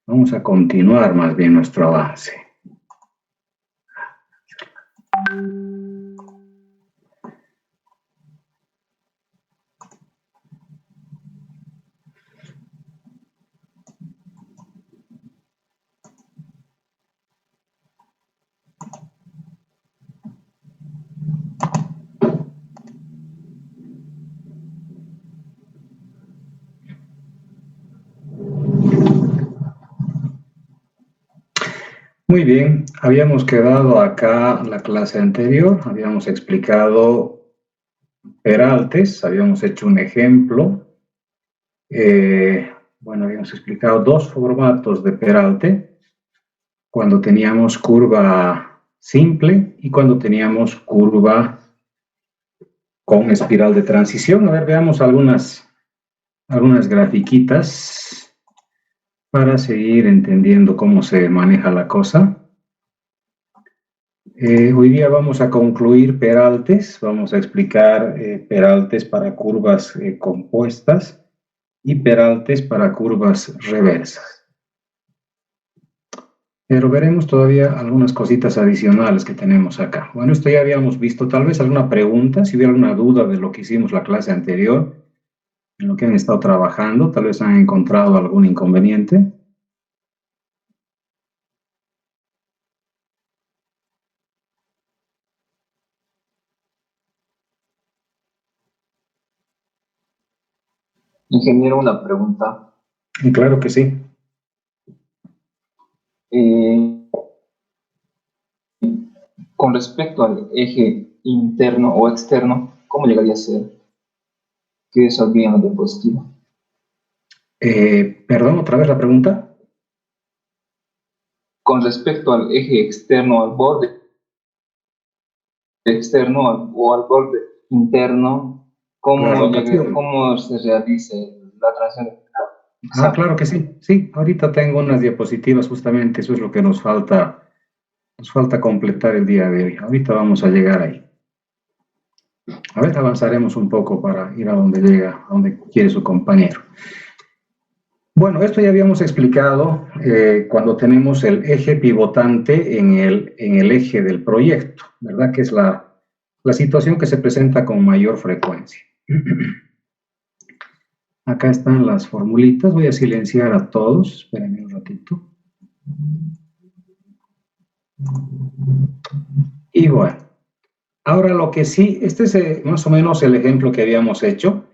Vamos a continuar más bien nuestro avance. Muy bien, habíamos quedado acá en la clase anterior, habíamos explicado peraltes, habíamos hecho un ejemplo. Bueno, habíamos explicado dos formatos de peralte, cuando teníamos curva simple y cuando teníamos curva con espiral de transición. A ver, veamos algunas grafiquitas para seguir entendiendo cómo se maneja la cosa. Hoy día vamos a concluir peraltes, vamos a explicar peraltes para curvas compuestas y peraltes para curvas reversas. Pero veremos todavía algunas cositas adicionales que tenemos acá. Bueno, esto ya habíamos visto. Tal vez alguna pregunta, si hubiera alguna duda de lo que hicimos la clase anterior, en lo que han estado trabajando, tal vez han encontrado algún inconveniente. Ingeniero, una pregunta. Y claro que sí. Con respecto al eje interno o externo, ¿cómo llegaría a ser? ¿Qué saldría en la diapositiva? Perdón, otra vez la pregunta. Con respecto al eje externo, al borde externo o al borde interno, ¿cómo se realiza la transición? Ah, claro que sí. Sí, ahorita tengo unas diapositivas, justamente eso es lo que nos falta completar el día de hoy. Ahorita vamos a llegar ahí. A ver, avanzaremos un poco para ir a donde llega, a donde quiere su compañero. Bueno, esto ya habíamos explicado cuando tenemos el eje pivotante en el eje del proyecto, ¿verdad? Que es la situación que se presenta con mayor frecuencia. Acá están las formulitas. Voy a silenciar a todos. Espérenme un ratito. Y bueno, ahora lo que sí, este es más o menos el ejemplo que habíamos hecho.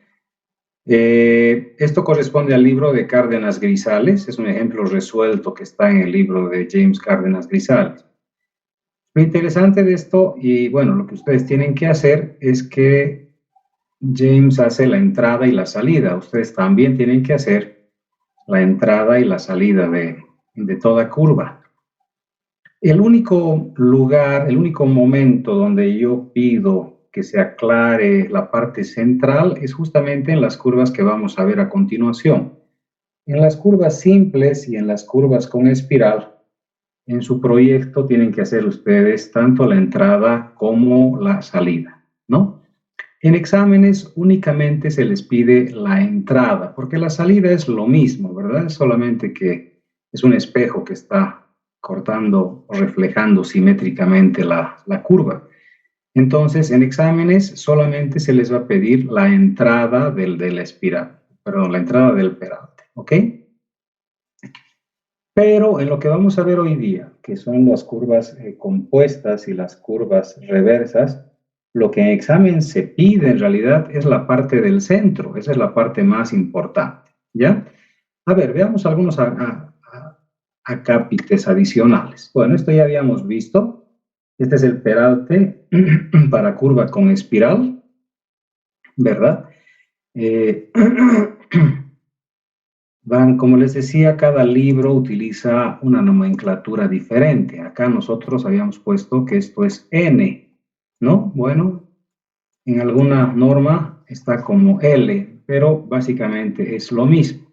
Esto corresponde al libro de Cárdenas Grisales, es un ejemplo resuelto que está en el libro de James Cárdenas Grisales. Lo interesante de esto, y bueno, lo que ustedes tienen que hacer es que James hace la entrada y la salida, ustedes también tienen que hacer la entrada y la salida de toda curva. El único lugar, el único momento donde yo pido que se aclare la parte central es justamente en las curvas que vamos a ver a continuación. En las curvas simples y en las curvas con espiral, en su proyecto tienen que hacer ustedes tanto la entrada como la salida, ¿no? En exámenes únicamente se les pide la entrada, porque la salida es lo mismo, ¿verdad? Solamente que es un espejo que está cortando o reflejando simétricamente la curva. Entonces, en exámenes solamente se les va a pedir la entrada de la espiral, perdón, la entrada del peralte, ¿ok? Pero en lo que vamos a ver hoy día, que son las curvas compuestas y las curvas reversas, lo que en examen se pide en realidad es la parte del centro, esa es la parte más importante, ¿ya? A ver, veamos algunos acápites adicionales. Bueno, esto ya habíamos visto. Este es el peralte para curva con espiral, ¿verdad? Como les decía, cada libro utiliza una nomenclatura diferente. Acá nosotros habíamos puesto que esto es N, ¿no? Bueno, en alguna norma está como L, pero básicamente es lo mismo.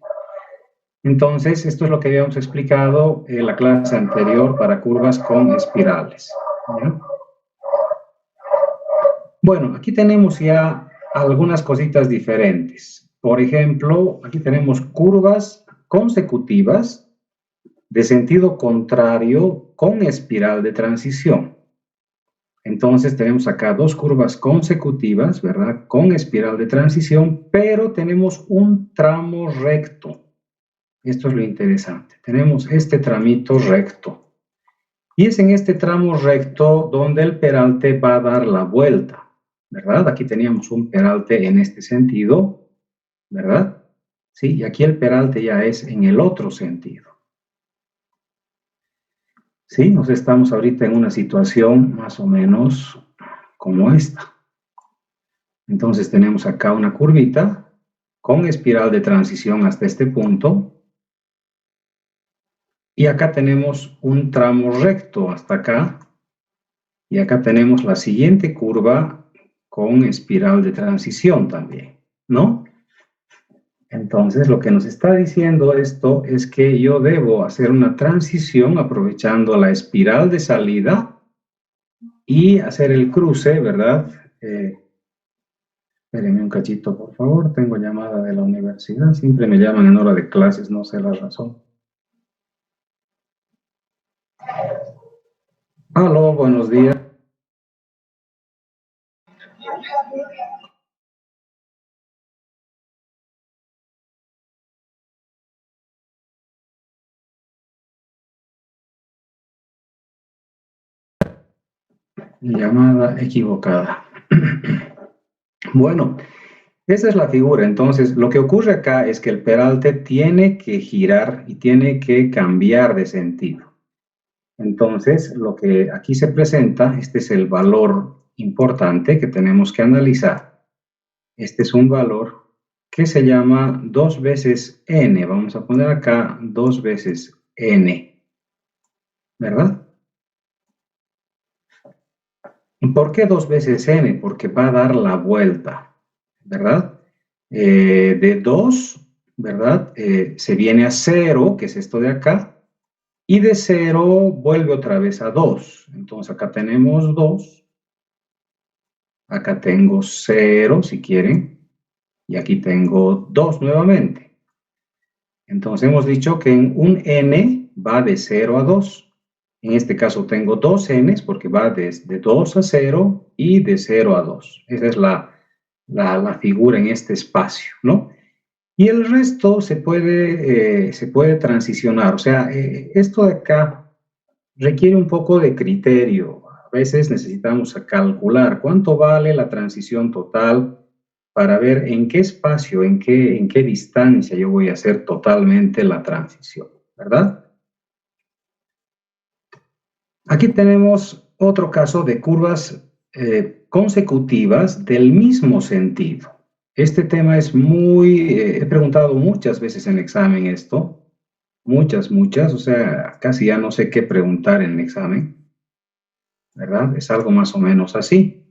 Entonces, esto es lo que habíamos explicado en la clase anterior para curvas con espirales, ¿ya? Bueno, aquí tenemos ya algunas cositas diferentes. Por ejemplo, aquí tenemos curvas consecutivas de sentido contrario con espiral de transición. Entonces tenemos acá dos curvas consecutivas, ¿verdad? Con espiral de transición, pero tenemos un tramo recto. Esto es lo interesante. Tenemos este tramito recto. Y es en este tramo recto donde el peralte va a dar la vuelta, ¿verdad? Aquí teníamos un peralte en este sentido, ¿verdad? Sí, y aquí el peralte ya es en el otro sentido. Sí, nos estamos ahorita en una situación más o menos como esta. Entonces tenemos acá una curvita con espiral de transición hasta este punto. Y acá tenemos un tramo recto hasta acá. Y acá tenemos la siguiente curva con espiral de transición también, ¿no? Entonces, lo que nos está diciendo esto es que yo debo hacer una transición aprovechando la espiral de salida y hacer el cruce, ¿verdad? Espérenme un cachito, por favor. Tengo llamada de la universidad. Siempre me llaman en hora de clases, no sé la razón. Aló, buenos días. Llamada equivocada. Bueno, esa es la figura. Entonces, lo que ocurre acá es que el peralte tiene que girar y tiene que cambiar de sentido. Entonces, lo que aquí se presenta, este es el valor importante que tenemos que analizar. Este es un valor que se llama 2 veces n. Vamos a poner acá 2 veces n, ¿verdad? ¿Por qué 2 veces n? Porque va a dar la vuelta, ¿verdad? De 2, ¿verdad? Se viene a 0, que es esto de acá, y de 0 vuelve otra vez a 2. Entonces acá tenemos 2, acá tengo 0 si quieren, y aquí tengo 2 nuevamente. Entonces hemos dicho que en un n va de 0 a 2. En este caso tengo 2 n's porque va desde 2 a 0 y de 0 a 2. Esa es la figura en este espacio, ¿no? Y el resto se puede transicionar. O sea, esto de acá requiere un poco de criterio. A veces necesitamos calcular cuánto vale la transición total para ver en qué espacio, en qué distancia yo voy a hacer totalmente la transición, ¿verdad? Aquí tenemos otro caso de curvas consecutivas del mismo sentido. Este tema es he preguntado muchas veces en examen esto, muchas, o sea, casi ya no sé qué preguntar en el examen, ¿verdad? Es algo más o menos así.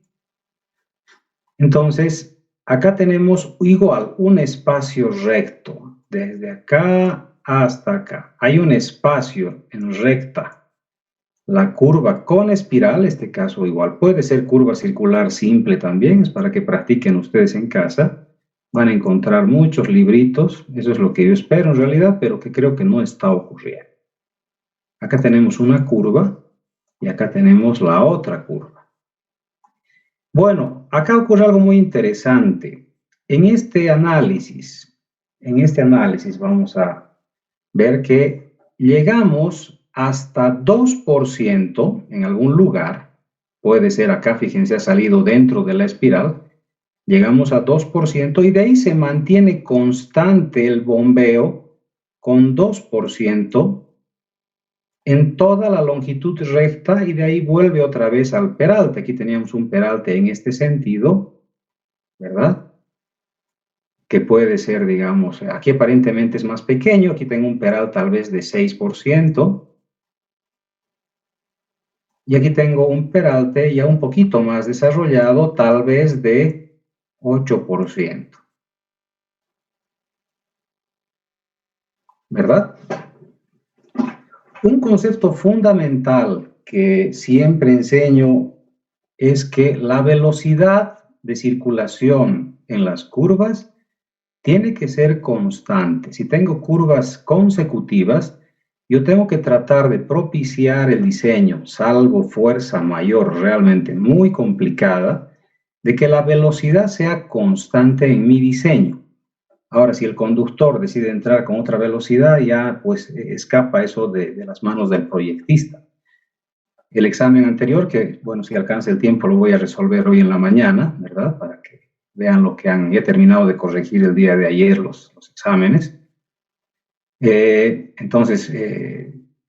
Entonces, acá tenemos igual un espacio recto, desde acá hasta acá. Hay un espacio en recta. La curva con espiral, este caso igual puede ser curva circular simple también, es para que practiquen ustedes en casa. Van a encontrar muchos libritos, eso es lo que yo espero en realidad, pero que creo que no está ocurriendo. Acá tenemos una curva y acá tenemos la otra curva. Bueno, acá ocurre algo muy interesante. En este análisis vamos a ver que llegamos hasta 2% en algún lugar, puede ser acá, fíjense, ha salido dentro de la espiral, llegamos a 2% y de ahí se mantiene constante el bombeo con 2% en toda la longitud recta y de ahí vuelve otra vez al peralte. Aquí teníamos un peralte en este sentido, ¿verdad? Que puede ser, digamos, aquí aparentemente es más pequeño, aquí tengo un peral tal vez de 6%, y aquí tengo un peralte ya un poquito más desarrollado, tal vez de 8%. ¿Verdad? Un concepto fundamental que siempre enseño es que la velocidad de circulación en las curvas tiene que ser constante. Si tengo curvas consecutivas, yo tengo que tratar de propiciar el diseño, salvo fuerza mayor realmente muy complicada, de que la velocidad sea constante en mi diseño. Ahora, si el conductor decide entrar con otra velocidad, ya pues escapa eso de las manos del proyectista. El examen anterior, que bueno, si alcanza el tiempo lo voy a resolver hoy en la mañana, ¿verdad? Para que vean lo que he terminado de corregir el día de ayer los exámenes. Entonces,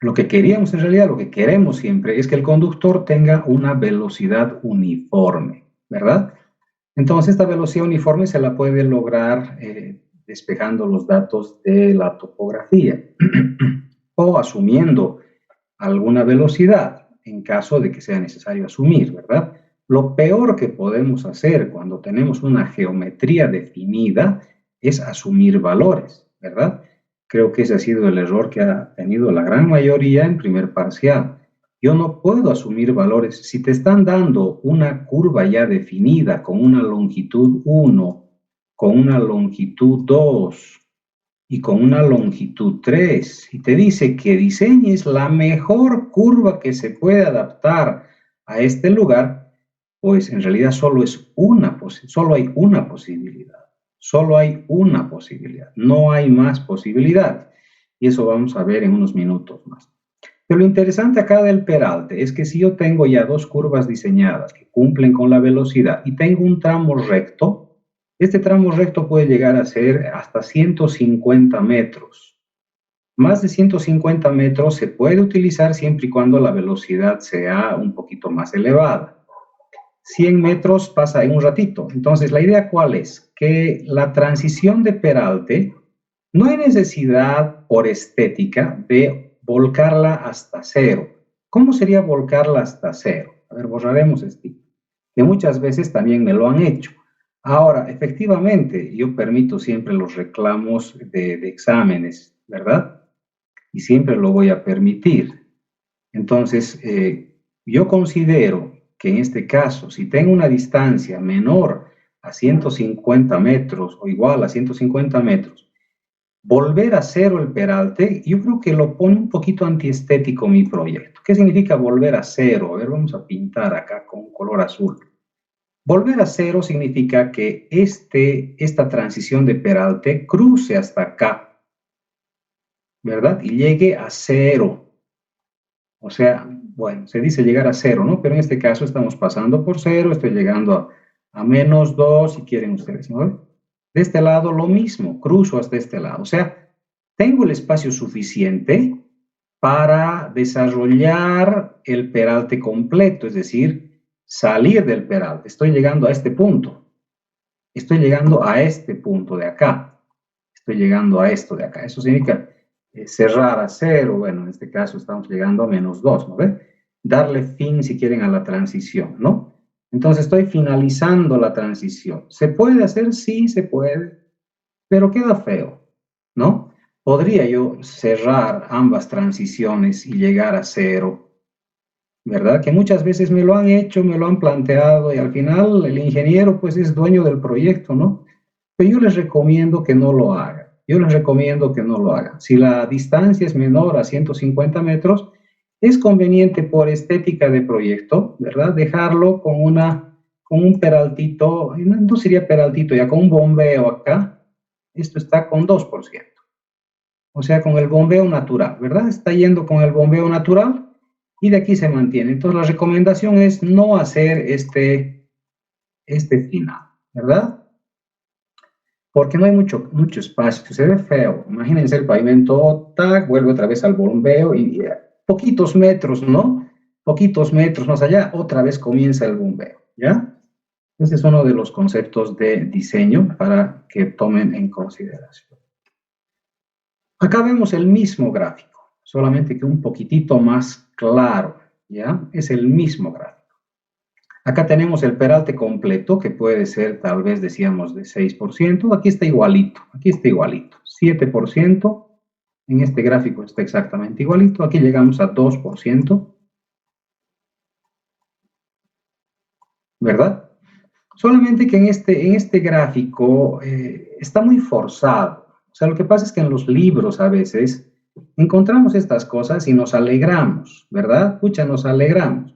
lo que queríamos en realidad, lo que queremos siempre es que el conductor tenga una velocidad uniforme, ¿verdad? Entonces, esta velocidad uniforme se la puede lograr despejando los datos de la topografía o asumiendo alguna velocidad en caso de que sea necesario asumir, ¿verdad? Lo peor que podemos hacer cuando tenemos una geometría definida es asumir valores, ¿verdad? Creo que ese ha sido el error que ha tenido la gran mayoría en primer parcial. Yo no puedo asumir valores. Si te están dando una curva ya definida con una longitud 1, con una longitud 2 y con una longitud 3, y te dice que diseñes la mejor curva que se puede adaptar a este lugar, pues en realidad solo hay una posibilidad. Solo hay una posibilidad, no hay más posibilidades. Y eso vamos a ver en unos minutos más. Pero lo interesante acá del peralte es que si yo tengo ya dos curvas diseñadas que cumplen con la velocidad y tengo un tramo recto, este tramo recto puede llegar a ser hasta 150 metros. Más de 150 metros se puede utilizar siempre y cuando la velocidad sea un poquito más elevada. 100 metros pasa en un ratito. Entonces, ¿la idea cuál es? Que la transición de peralte no hay necesidad por estética de volcarla hasta cero. ¿Cómo sería volcarla hasta cero? A ver, borraremos esto, que muchas veces también me lo han hecho. Ahora, efectivamente, yo permito siempre los reclamos de exámenes, ¿verdad? Y siempre lo voy a permitir. Entonces, yo considero que en este caso, si tengo una distancia menor a 150 metros o igual a 150 metros, volver a cero el peralte, yo creo que lo pone un poquito antiestético mi proyecto. ¿Qué significa volver a cero? A ver, vamos a pintar acá con color azul. Volver a cero significa que esta transición de peralte cruce hasta acá, ¿verdad? Y llegue a cero. O sea, bueno, se dice llegar a cero, ¿no? Pero en este caso estamos pasando por cero, estoy llegando a menos 2, si quieren ustedes, ¿no? De este lado lo mismo, cruzo hasta este lado. O sea, tengo el espacio suficiente para desarrollar el peralte completo, es decir, salir del peralte. Estoy llegando a este punto. Estoy llegando a este punto de acá. Estoy llegando a esto de acá. Eso significa cerrar a cero, bueno, en este caso estamos llegando a menos 2, ¿no ve? Darle fin, si quieren, a la transición, ¿no? Entonces estoy finalizando la transición. ¿Se puede hacer? Sí, se puede, pero queda feo, ¿no? Podría yo cerrar ambas transiciones y llegar a cero, ¿verdad? Que muchas veces me lo han hecho, me lo han planteado y al final el ingeniero pues es dueño del proyecto, ¿no? Pero yo les recomiendo que no lo hagan. Yo les recomiendo que no lo hagan. Si la distancia es menor a 150 metros, es conveniente por estética de proyecto, ¿verdad? Dejarlo con un peraltito, no sería peraltito, ya con un bombeo acá. Esto está con 2%. O sea, con el bombeo natural, ¿verdad? Está yendo con el bombeo natural y de aquí se mantiene. Entonces, la recomendación es no hacer este final, ¿verdad? Porque no hay mucho espacio, se ve feo. Imagínense el pavimento, tac, vuelve otra vez al bombeo y poquitos metros, ¿no? Poquitos metros más allá, otra vez comienza el bombeo, ¿ya? Ese es uno de los conceptos de diseño para que tomen en consideración. Acá vemos el mismo gráfico, solamente que un poquitito más claro, ¿ya? Es el mismo gráfico. Acá tenemos el peralte completo, que puede ser, tal vez decíamos, de 6%. Aquí está igualito, 7%. En este gráfico está exactamente igualito. Aquí llegamos a 2%. ¿Verdad? Solamente que en este gráfico está muy forzado. O sea, lo que pasa es que en los libros a veces Encontramos estas cosas y nos alegramos, ¿verdad? Pucha, nos alegramos.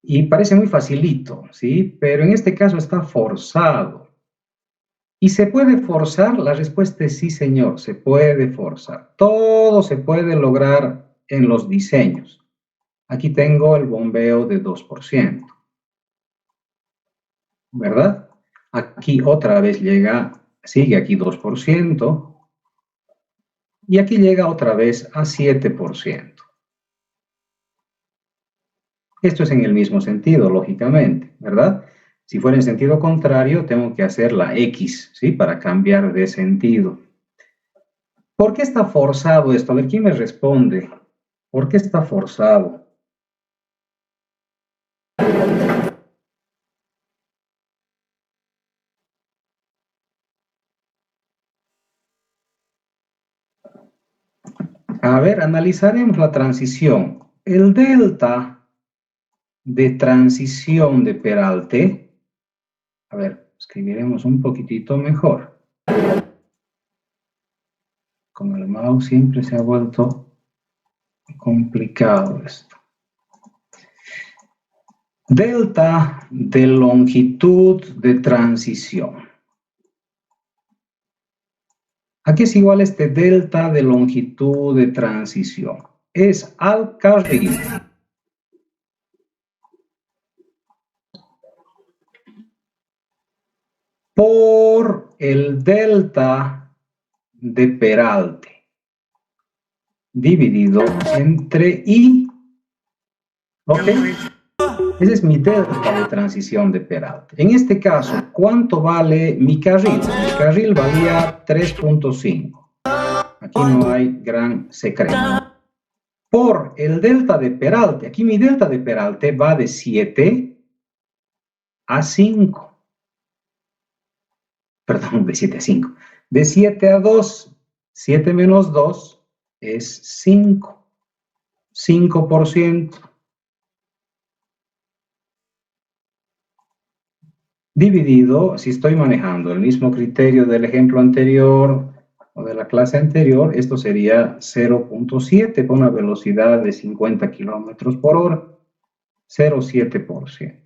Y parece muy facilito, ¿sí? Pero en este caso está forzado. ¿Y se puede forzar? La respuesta es sí, señor, se puede forzar. Todo se puede lograr en los diseños. Aquí tengo el bombeo de 2%, ¿verdad? Aquí otra vez llega, sigue aquí 2%, y aquí llega otra vez a 7%. Esto es en el mismo sentido, lógicamente, ¿verdad? Si fuera en sentido contrario, tengo que hacer la X, ¿sí? Para cambiar de sentido. ¿Por qué está forzado esto? A ver, ¿quién me responde? ¿Por qué está forzado? A ver, analizaremos la transición. El delta de transición de Peralte, a ver, escribiremos un poquitito mejor. Con el mouse siempre se ha vuelto complicado esto. Delta de longitud de transición. ¿A qué es igual este delta de longitud de transición? Es al carril por el delta de Peralte dividido entre I. ¿Ok? Ese es mi delta de transición de Peralte. En este caso, ¿cuánto vale mi carril? Mi carril valía 3.5. Aquí no hay gran secreto. Por el delta de Peralte, aquí mi delta de Peralte va de 7 a 5. Perdón, de 7 a 5. De 7 a 2, 7 menos 2 es 5. 5%. Dividido, si estoy manejando el mismo criterio del ejemplo anterior o de la clase anterior, esto sería 0.7 con una velocidad de 50 kilómetros por hora, 0.7%.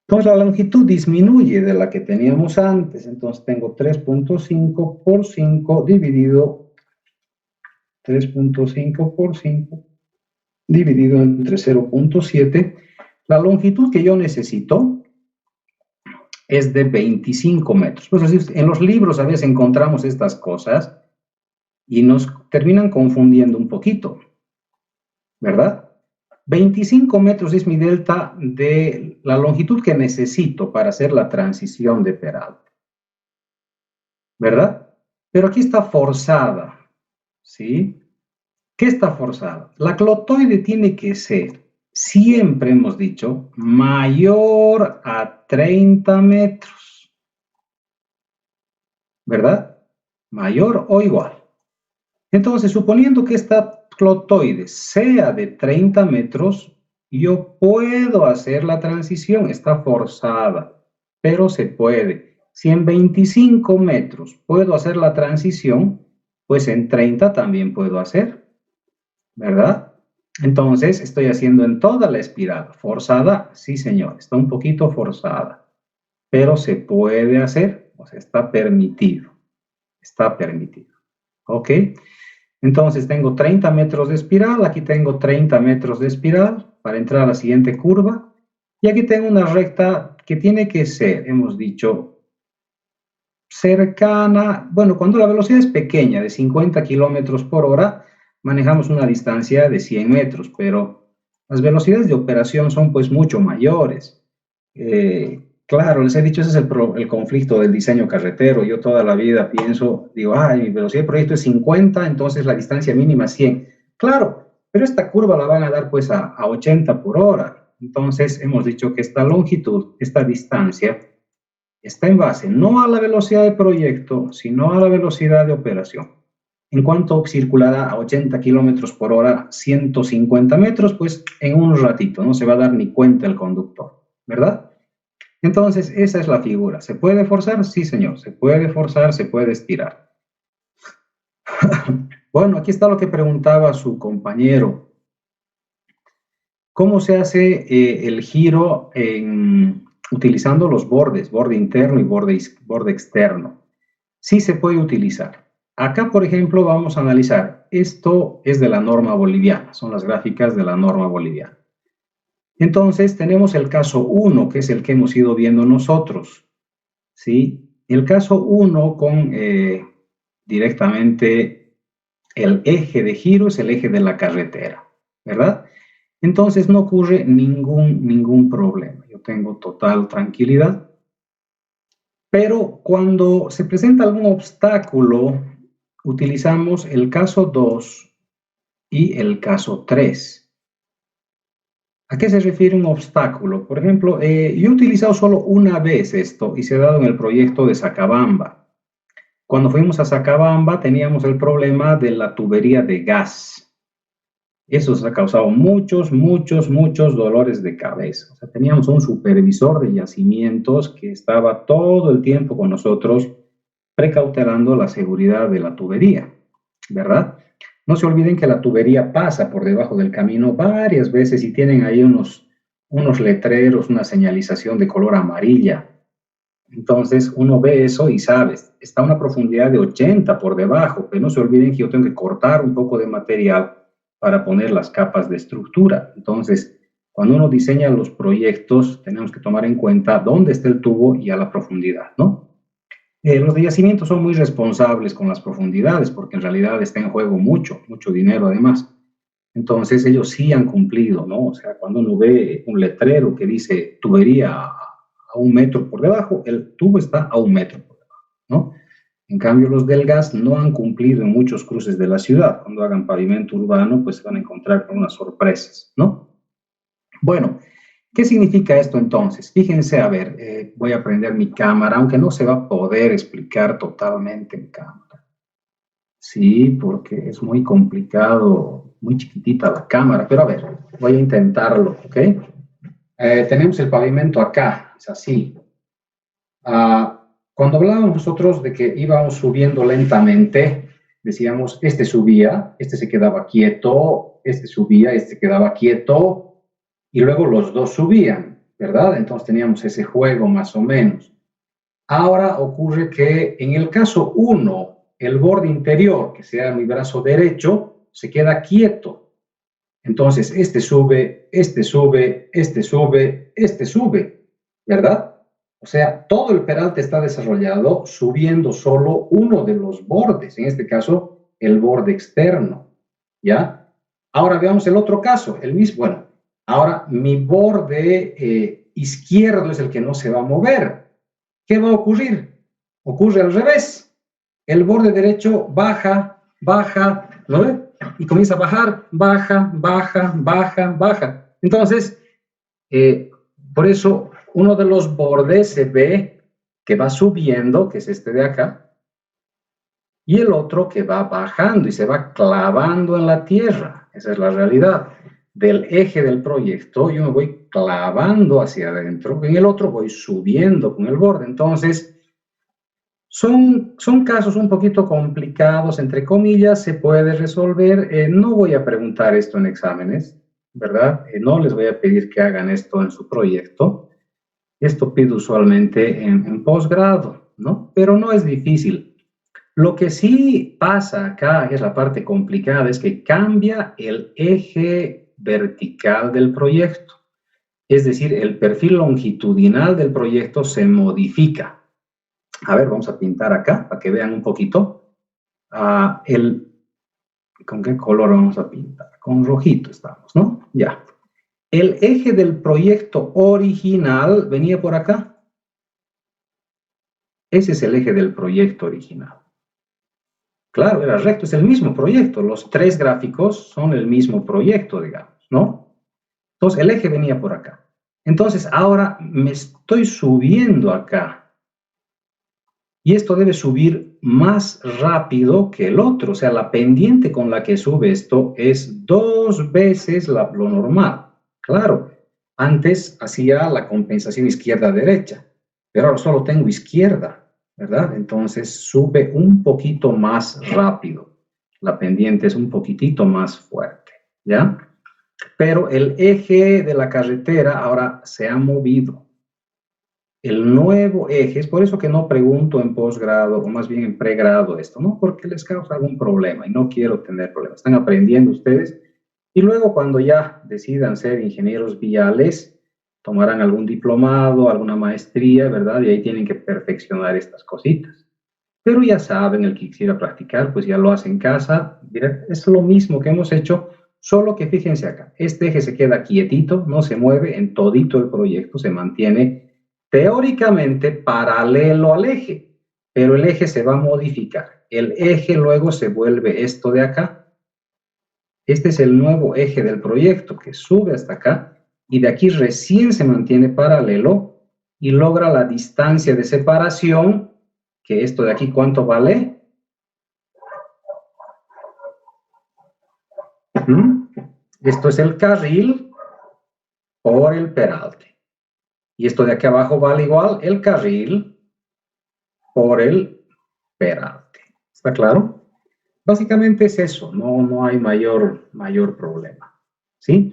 Entonces la longitud disminuye de la que teníamos antes, entonces tengo 3.5 por 5 dividido 3.5 por 5 dividido entre 0.7. La longitud que yo necesito es de 25 metros. Pues en los libros a veces encontramos estas cosas y nos terminan confundiendo un poquito, ¿verdad? 25 metros es mi delta de la longitud que necesito para hacer la transición de Peralte, ¿verdad? Pero aquí está forzada, ¿sí? ¿Qué está forzada? La clotoide tiene que ser, siempre hemos dicho, mayor a 30 metros, ¿verdad? Mayor o igual. Entonces, suponiendo que esta clotoide sea de 30 metros, yo puedo hacer la transición, está forzada, pero se puede. Si en 25 metros puedo hacer la transición, pues en 30 también puedo hacer, ¿verdad? Entonces, estoy haciendo en toda la espiral. ¿Forzada? Sí, señor, está un poquito forzada, pero se puede hacer, o sea, está permitido. Está permitido. ¿Ok? Entonces tengo 30 metros de espiral, aquí tengo 30 metros de espiral para entrar a la siguiente curva, y aquí tengo una recta que tiene que ser, hemos dicho, cercana, bueno, cuando la velocidad es pequeña, de 50 kilómetros por hora, manejamos una distancia de 100 metros, pero las velocidades de operación son pues mucho mayores. Claro, les he dicho, ese es el conflicto del diseño carretero. Yo toda la vida pienso, digo, mi velocidad de proyecto es 50, entonces la distancia mínima es 100. Claro, pero esta curva la van a dar pues a 80 por hora. Entonces hemos dicho que esta longitud, esta distancia, está en base no a la velocidad de proyecto, sino a la velocidad de operación. En cuanto circulará a 80 kilómetros por hora, 150 metros, pues en un ratito, no se va a dar ni cuenta el conductor, ¿verdad? Entonces, esa es la figura. ¿Se puede forzar? Sí, señor. Se puede forzar, se puede estirar. Bueno, aquí está lo que preguntaba su compañero. ¿Cómo se hace el giro utilizando los bordes, borde interno y borde externo? Sí se puede utilizar. Acá, por ejemplo, vamos a analizar. Esto es de la norma boliviana, son las gráficas de la norma boliviana. Entonces, tenemos el caso 1, que es el que hemos ido viendo nosotros. ¿Sí? El caso 1 con directamente el eje de giro es el eje de la carretera, ¿verdad? Entonces no ocurre ningún problema. Yo tengo total tranquilidad. Pero cuando se presenta algún obstáculo, utilizamos el caso 2 y el caso 3. ¿A qué se refiere un obstáculo? Por ejemplo, yo he utilizado solo una vez esto y se ha dado en el proyecto de Sacabamba. Cuando fuimos a Sacabamba teníamos el problema de la tubería de gas. Eso nos ha causado muchos dolores de cabeza. O sea, teníamos un supervisor de yacimientos que estaba todo el tiempo con nosotros precautelando la seguridad de la tubería, ¿verdad? No se olviden que la tubería pasa por debajo del camino varias veces y tienen ahí unos letreros, una señalización de color amarilla. Entonces uno ve eso y sabes, está a una profundidad de 80 por debajo, pero no se olviden que yo tengo que cortar un poco de material para poner las capas de estructura. Entonces, cuando uno diseña los proyectos, tenemos que tomar en cuenta dónde está el tubo y a la profundidad, ¿no? Los de yacimientos son muy responsables con las profundidades, porque en realidad está en juego mucho dinero además. Entonces, ellos sí han cumplido, ¿no? O sea, cuando uno ve un letrero que dice tubería a 1 metro por debajo, el tubo está a 1 metro por debajo, ¿no? En cambio, los del gas no han cumplido en muchos cruces de la ciudad. Cuando hagan pavimento urbano, pues se van a encontrar con unas sorpresas, ¿no? Bueno, ¿qué significa esto entonces? Fíjense, a ver, voy a prender mi cámara, aunque no se va a poder explicar totalmente en cámara. Sí, porque es muy complicado, muy chiquitita la cámara, pero a ver, voy a intentarlo, ¿ok? Tenemos el pavimento acá, es así. Cuando hablábamos nosotros de que íbamos subiendo lentamente, decíamos, este subía, este se quedaba quieto, este subía, este quedaba quieto, y luego los dos subían, ¿verdad? Entonces teníamos ese juego más o menos. Ahora ocurre que en el caso 1, el borde interior, que sea mi brazo derecho, se queda quieto. Entonces, este sube, este sube, este sube, este sube, ¿verdad? O sea, todo el peralte está desarrollado subiendo solo uno de los bordes, en este caso, el borde externo, ¿ya? Ahora veamos el otro caso, el mismo, bueno, ahora mi borde izquierdo es el que no se va a mover. ¿Qué va a ocurrir? Ocurre al revés. El borde derecho baja, baja, ¿no ve? Y comienza a bajar, baja, baja, baja, baja. Entonces, por eso uno de los bordes se ve que va subiendo, que es este de acá, y el otro que va bajando y se va clavando en la tierra. Esa es la realidad. Del eje del proyecto yo me voy clavando hacia adentro, en el otro voy subiendo con el borde. Entonces, son casos un poquito complicados, entre comillas, se puede resolver. No voy a preguntar esto en exámenes, ¿verdad? No les voy a pedir que hagan esto en su proyecto. Esto pido usualmente en posgrado, ¿no? Pero no es difícil. Lo que sí pasa acá, que es la parte complicada, es que cambia el eje vertical del proyecto. Es decir, el perfil longitudinal del proyecto se modifica. A ver, vamos a pintar acá para que vean un poquito. ¿Con qué color vamos a pintar? Con rojito estamos, ¿no? Ya. El eje del proyecto original venía por acá. Ese es el eje del proyecto original. Claro, era recto, es el mismo proyecto. Los 3 gráficos son el mismo proyecto, digamos, ¿no? Entonces, el eje venía por acá. Entonces, ahora me estoy subiendo acá. Y esto debe subir más rápido que el otro. O sea, la pendiente con la que sube esto es 2 veces lo normal. Claro, antes hacía la compensación izquierda-derecha, pero ahora solo tengo izquierda, ¿verdad? Entonces sube un poquito más rápido. La pendiente es un poquitito más fuerte, ¿ya? Pero el eje de la carretera ahora se ha movido. El nuevo eje, es por eso que no pregunto en posgrado, o más bien en pregrado esto, ¿no? Porque les causa algún problema y no quiero tener problemas. Están aprendiendo ustedes y luego cuando ya decidan ser ingenieros viales, tomarán algún diplomado, alguna maestría, ¿verdad? Y ahí tienen que perfeccionar estas cositas. Pero ya saben, el que quisiera practicar, pues ya lo hace en casa. Es lo mismo que hemos hecho, solo que fíjense acá, este eje se queda quietito, no se mueve en todito el proyecto, se mantiene teóricamente paralelo al eje, pero el eje se va a modificar. El eje luego se vuelve esto de acá. Este es el nuevo eje del proyecto que sube hasta acá y de aquí recién se mantiene paralelo y logra la distancia de separación, que esto de aquí, ¿cuánto vale? Esto es el carril por el peralte. Y esto de aquí abajo vale igual el carril por el peralte. ¿Está claro? Básicamente es eso, no hay mayor problema. ¿Sí?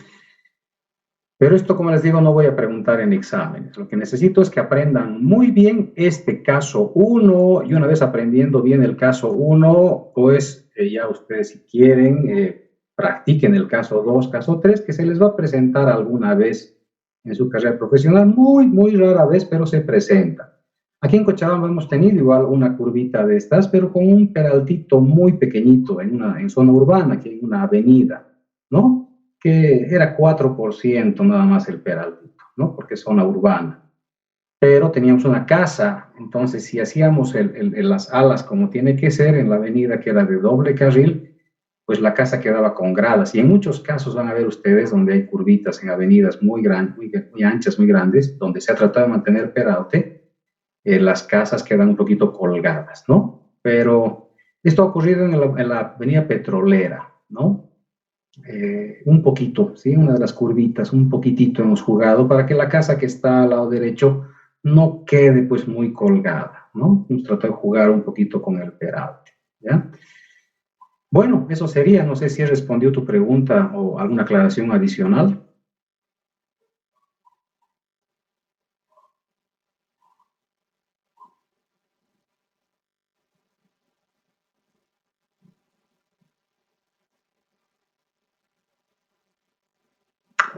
Pero esto, como les digo, no voy a preguntar en exámenes. Lo que necesito es que aprendan muy bien este caso 1 y una vez aprendiendo bien el caso 1, pues ya ustedes si quieren practiquen el caso 2, caso 3, que se les va a presentar alguna vez en su carrera profesional, muy rara vez, pero se presenta. Aquí en Cochabamba hemos tenido igual una curvita de estas, pero con un peraltito muy pequeñito en zona urbana, aquí en una avenida, ¿no? Que era 4% nada más el peraltito, ¿no? Porque es zona urbana. Pero teníamos una casa, entonces si hacíamos las alas como tiene que ser en la avenida que era de doble carril, pues la casa quedaba con gradas. Y en muchos casos van a ver ustedes donde hay curvitas en avenidas muy grandes, muy anchas, muy grandes, donde se ha tratado de mantener peralte, las casas quedan un poquito colgadas, ¿no? Pero esto ha ocurrido en la avenida Petrolera, ¿no? Un poquito, ¿sí? Una de las curvitas, un poquitito hemos jugado para que la casa que está al lado derecho no quede pues muy colgada, ¿no? Hemos tratado de jugar un poquito con el peralte, ¿ya? Bueno, eso sería, no sé si he respondido tu pregunta o alguna aclaración adicional.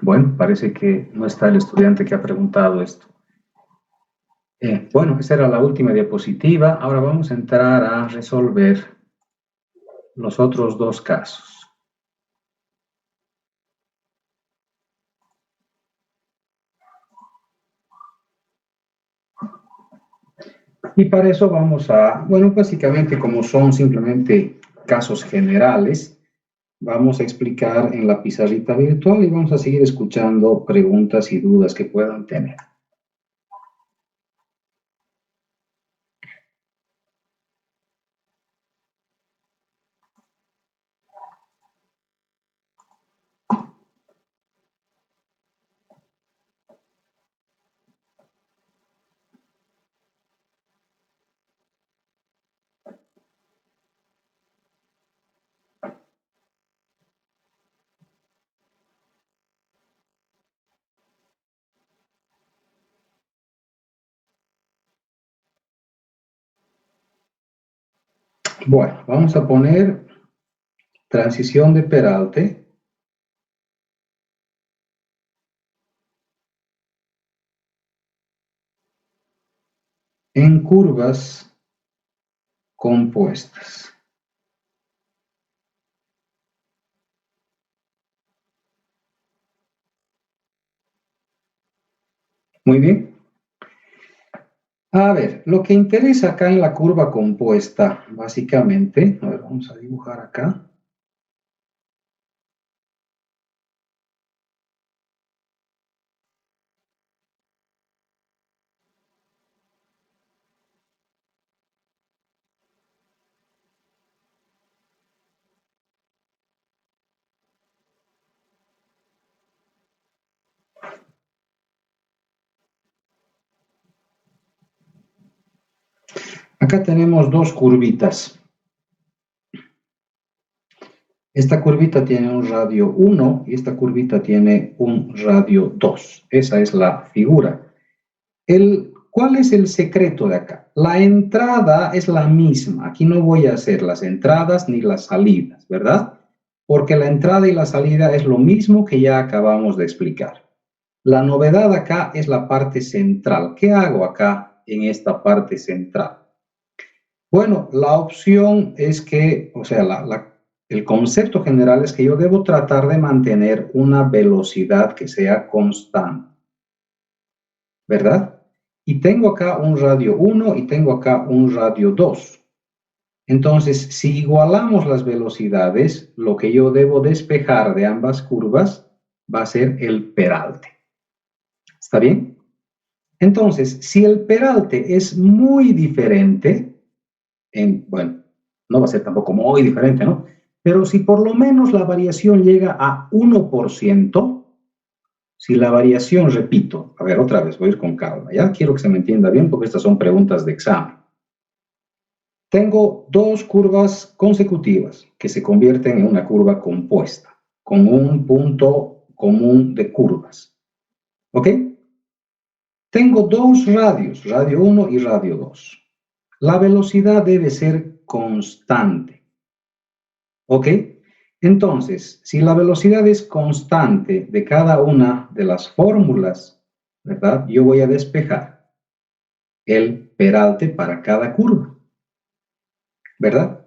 Bueno, parece que no está el estudiante que ha preguntado esto. Bueno, esa era la última diapositiva. Ahora vamos a entrar a resolver los otros dos casos. Y para eso vamos a, bueno, básicamente como son simplemente casos generales, vamos a explicar en la pizarrita virtual y vamos a seguir escuchando preguntas y dudas que puedan tener. Bueno, vamos a poner transición de peralte. En curvas compuestas. Muy bien. A ver, lo que interesa acá en la curva compuesta, básicamente, a ver, vamos a dibujar acá. Acá tenemos dos curvitas. Esta curvita tiene un radio 1 y esta curvita tiene un radio 2. Esa es la figura. ¿Cuál es el secreto de acá? La entrada es la misma. Aquí no voy a hacer las entradas ni las salidas, ¿verdad? Porque la entrada y la salida es lo mismo que ya acabamos de explicar. La novedad acá es la parte central. ¿Qué hago acá en esta parte central? Bueno, la opción es que, o sea, el concepto general es que yo debo tratar de mantener una velocidad que sea constante, ¿verdad? Y tengo acá un radio 1 y tengo acá un radio 2. Entonces, si igualamos las velocidades, lo que yo debo despejar de ambas curvas va a ser el peralte. ¿Está bien? Entonces, si el peralte es muy diferente, bueno, no va a ser tampoco muy diferente, ¿no? Pero si por lo menos la variación llega a 1%, si la variación, repito, a ver, otra vez, voy a ir con calma, ¿ya? Quiero que se me entienda bien porque estas son preguntas de examen. Tengo dos curvas consecutivas que se convierten en una curva compuesta, con un punto común de curvas. ¿Ok? Tengo dos radios, radio 1 y radio 2. La velocidad debe ser constante. ¿Ok? Entonces, si la velocidad es constante de cada una de las fórmulas, ¿verdad? Yo voy a despejar el peralte para cada curva, ¿verdad?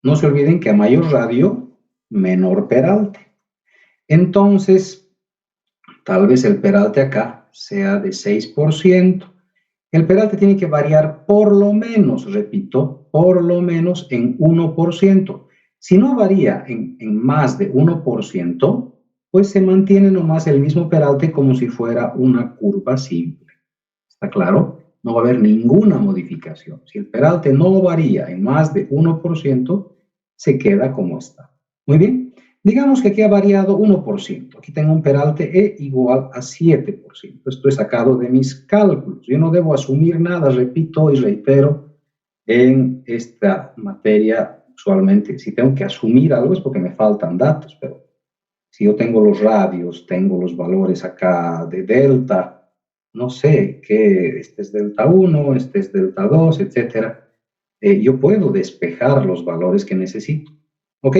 No se olviden que a mayor radio, menor peralte. Entonces, tal vez el peralte acá sea de 6%. El peralte tiene que variar por lo menos, repito, por lo menos en 1%. Si no varía en más de 1%, pues se mantiene nomás el mismo peralte como si fuera una curva simple. ¿Está claro? No va a haber ninguna modificación. Si el peralte no varía en más de 1%, se queda como está. Muy bien. Digamos que aquí ha variado 1%. Aquí tengo un peralte E igual a 7%. Esto es sacado de mis cálculos. Yo no debo asumir nada, repito y reitero, en esta materia usualmente. Si tengo que asumir algo es porque me faltan datos, pero si yo tengo los radios, tengo los valores acá de delta, no sé, que este es delta 1, este es delta 2, etcétera. Yo puedo despejar los valores que necesito. ¿Ok?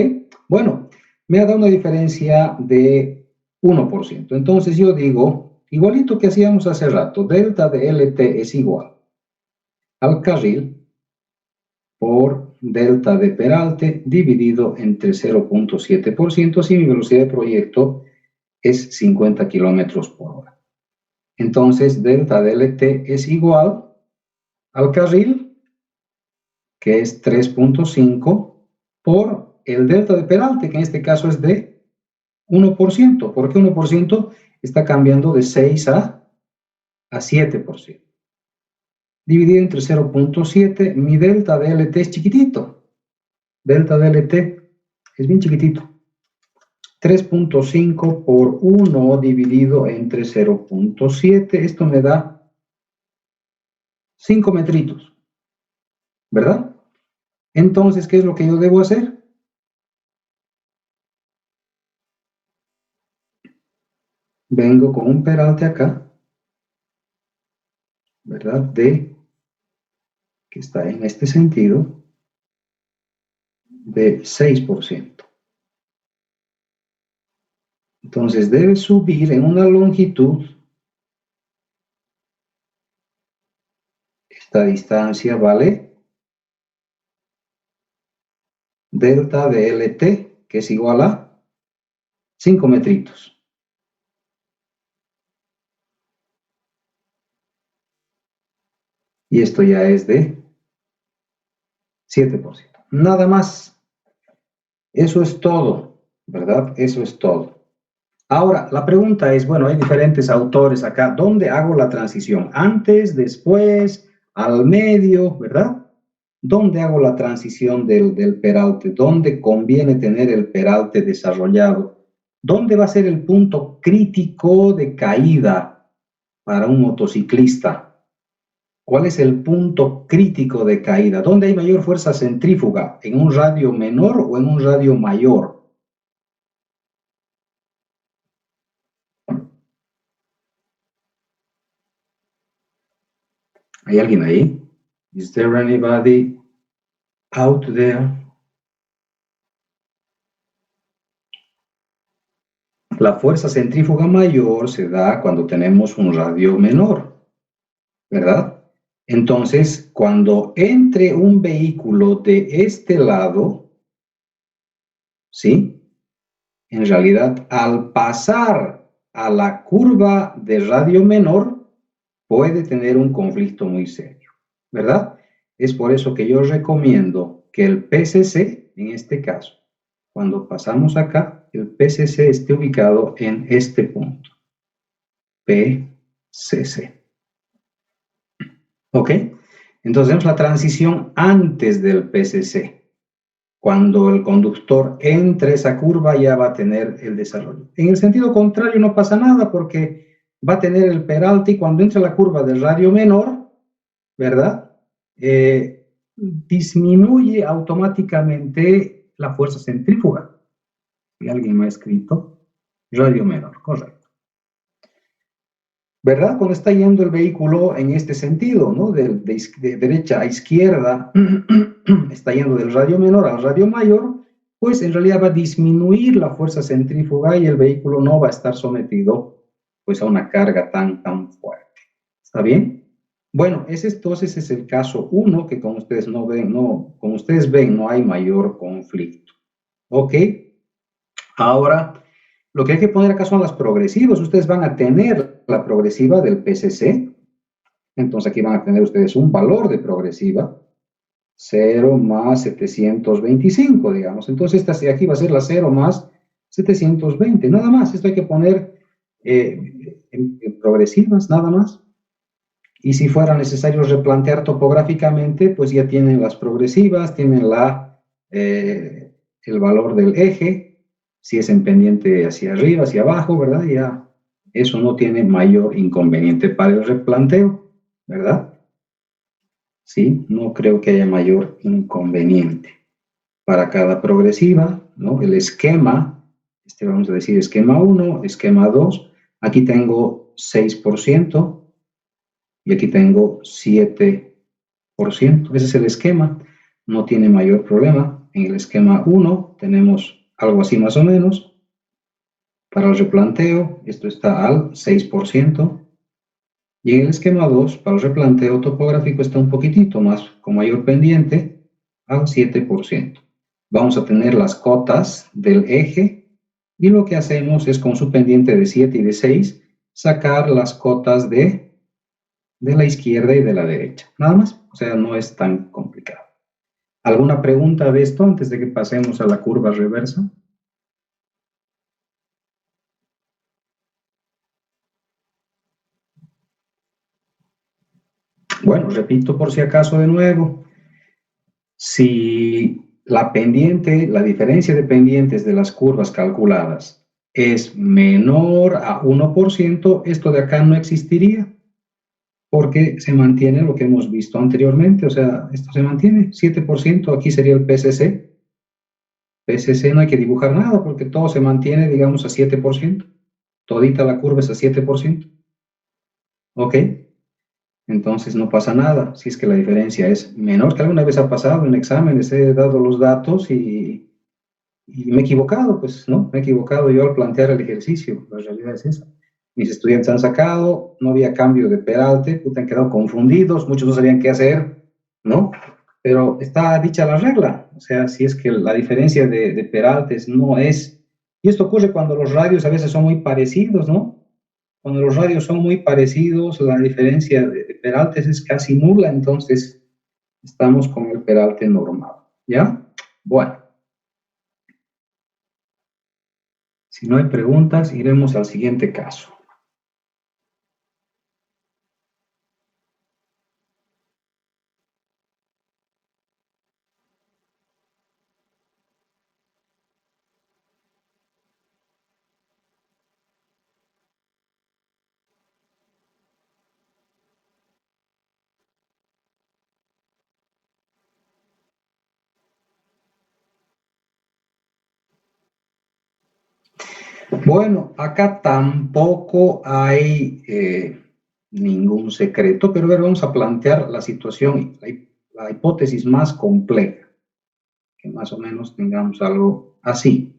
Bueno, me ha dado una diferencia de 1%. Entonces yo digo, igualito que hacíamos hace rato, delta de LT es igual al carril por delta de peralte dividido entre 0.7% si mi velocidad de proyecto es 50 kilómetros por hora. Entonces, delta de LT es igual al carril, que es 3.5, por el delta de peralte, que en este caso es de 1%. ¿Por qué 1%? Está cambiando de 6 a 7%. Dividido entre 0.7, mi delta de LT es chiquitito. Delta de LT es bien chiquitito. 3.5 por 1 dividido entre 0.7, esto me da 5 metritos, ¿verdad? Entonces, ¿qué es lo que yo debo hacer? Vengo con un peralte acá, ¿verdad? Que está en este sentido, de 6%. Entonces, debe subir en una longitud. Esta distancia vale delta de LT, que es igual a 5 metritos. Y esto ya es de 7%. Nada más. Eso es todo, ¿verdad? Eso es todo. Ahora, la pregunta es, bueno, hay diferentes autores acá. ¿Dónde hago la transición? ¿Antes, después, al medio, verdad? ¿Dónde hago la transición del peralte? ¿Dónde conviene tener el peralte desarrollado? ¿Dónde va a ser el punto crítico de caída para un motociclista? ¿Cuál es el punto crítico de caída? ¿Dónde hay mayor fuerza centrífuga? ¿En un radio menor o en un radio mayor? ¿Hay alguien ahí? Is there anybody out there? La fuerza centrífuga mayor se da cuando tenemos un radio menor, ¿verdad? Entonces, cuando entre un vehículo de este lado, ¿sí? En realidad, al pasar a la curva de radio menor, puede tener un conflicto muy serio, ¿verdad? Es por eso que yo recomiendo que el PCC, en este caso, cuando pasamos acá, el PCC esté ubicado en este punto, PCC. ¿Ok? Entonces vemos la transición antes del PCC. Cuando el conductor entre esa curva ya va a tener el desarrollo. En el sentido contrario no pasa nada porque va a tener el peralte y cuando entra la curva del radio menor, ¿verdad? Disminuye automáticamente la fuerza centrífuga. Si alguien me ha escrito, radio menor, correcto. ¿Verdad? Cuando está yendo el vehículo en este sentido, ¿no? De derecha a izquierda, está yendo del radio menor al radio mayor, pues en realidad va a disminuir la fuerza centrífuga y el vehículo no va a estar sometido pues a una carga tan fuerte. ¿Está bien? Bueno, entonces es el caso 1 que como ustedes no ven, como ustedes ven, no hay mayor conflicto. ¿Ok? Ahora, lo que hay que poner acá son las progresivas. Ustedes van a tener la progresiva del PCC. Entonces aquí van a tener ustedes un valor de progresiva. 0 más 725, digamos. Entonces esta de aquí va a ser la 0 más 720. Nada más. Esto hay que poner en progresivas, nada más. Y si fuera necesario replantear topográficamente, pues ya tienen las progresivas, tienen el valor del eje, si es en pendiente hacia arriba, hacia abajo, ¿verdad? Ya eso no tiene mayor inconveniente para el replanteo, ¿verdad? Sí, no creo que haya mayor inconveniente. Para cada progresiva, ¿no? El esquema, vamos a decir esquema 1, esquema 2, aquí tengo 6%, y aquí tengo 7%. Ese es el esquema, no tiene mayor problema. En el esquema 1 tenemos algo así más o menos. Para el replanteo, esto está al 6%. Y en el esquema 2, para el replanteo topográfico, está un poquitito más, con mayor pendiente, al 7%. Vamos a tener las cotas del eje y lo que hacemos es con su pendiente de 7 y de 6, sacar las cotas de la izquierda y de la derecha. Nada más, o sea, no es tan complicado. ¿Alguna pregunta de esto antes de que pasemos a la curva reversa? Bueno, repito por si acaso de nuevo. Si la pendiente, la diferencia de pendientes de las curvas calculadas es menor a 1%, esto de acá no existiría porque se mantiene lo que hemos visto anteriormente, o sea, esto se mantiene, 7%, aquí sería el PCC. PCC no hay que dibujar nada porque todo se mantiene, digamos, a 7%. Todita la curva es a 7%. ¿Ok? Entonces no pasa nada si es que la diferencia es menor, que alguna vez ha pasado en exámenes, he dado los datos y me he equivocado, pues, ¿no? Me he equivocado yo al plantear el ejercicio, la realidad es esa. Mis estudiantes han sacado, no había cambio de peralte, han quedado confundidos, muchos no sabían qué hacer, ¿no? Pero está dicha la regla, o sea, si es que la diferencia de peraltes no es, y esto ocurre cuando los radios a veces son muy parecidos, ¿no? Cuando los radios son muy parecidos, la diferencia de peraltes es casi nula, entonces estamos con el peralte normal, ¿ya? Bueno, si no hay preguntas, iremos al siguiente caso. Bueno, acá tampoco hay ningún secreto, pero a ver, vamos a plantear la situación, la hipótesis más compleja, que más o menos tengamos algo así.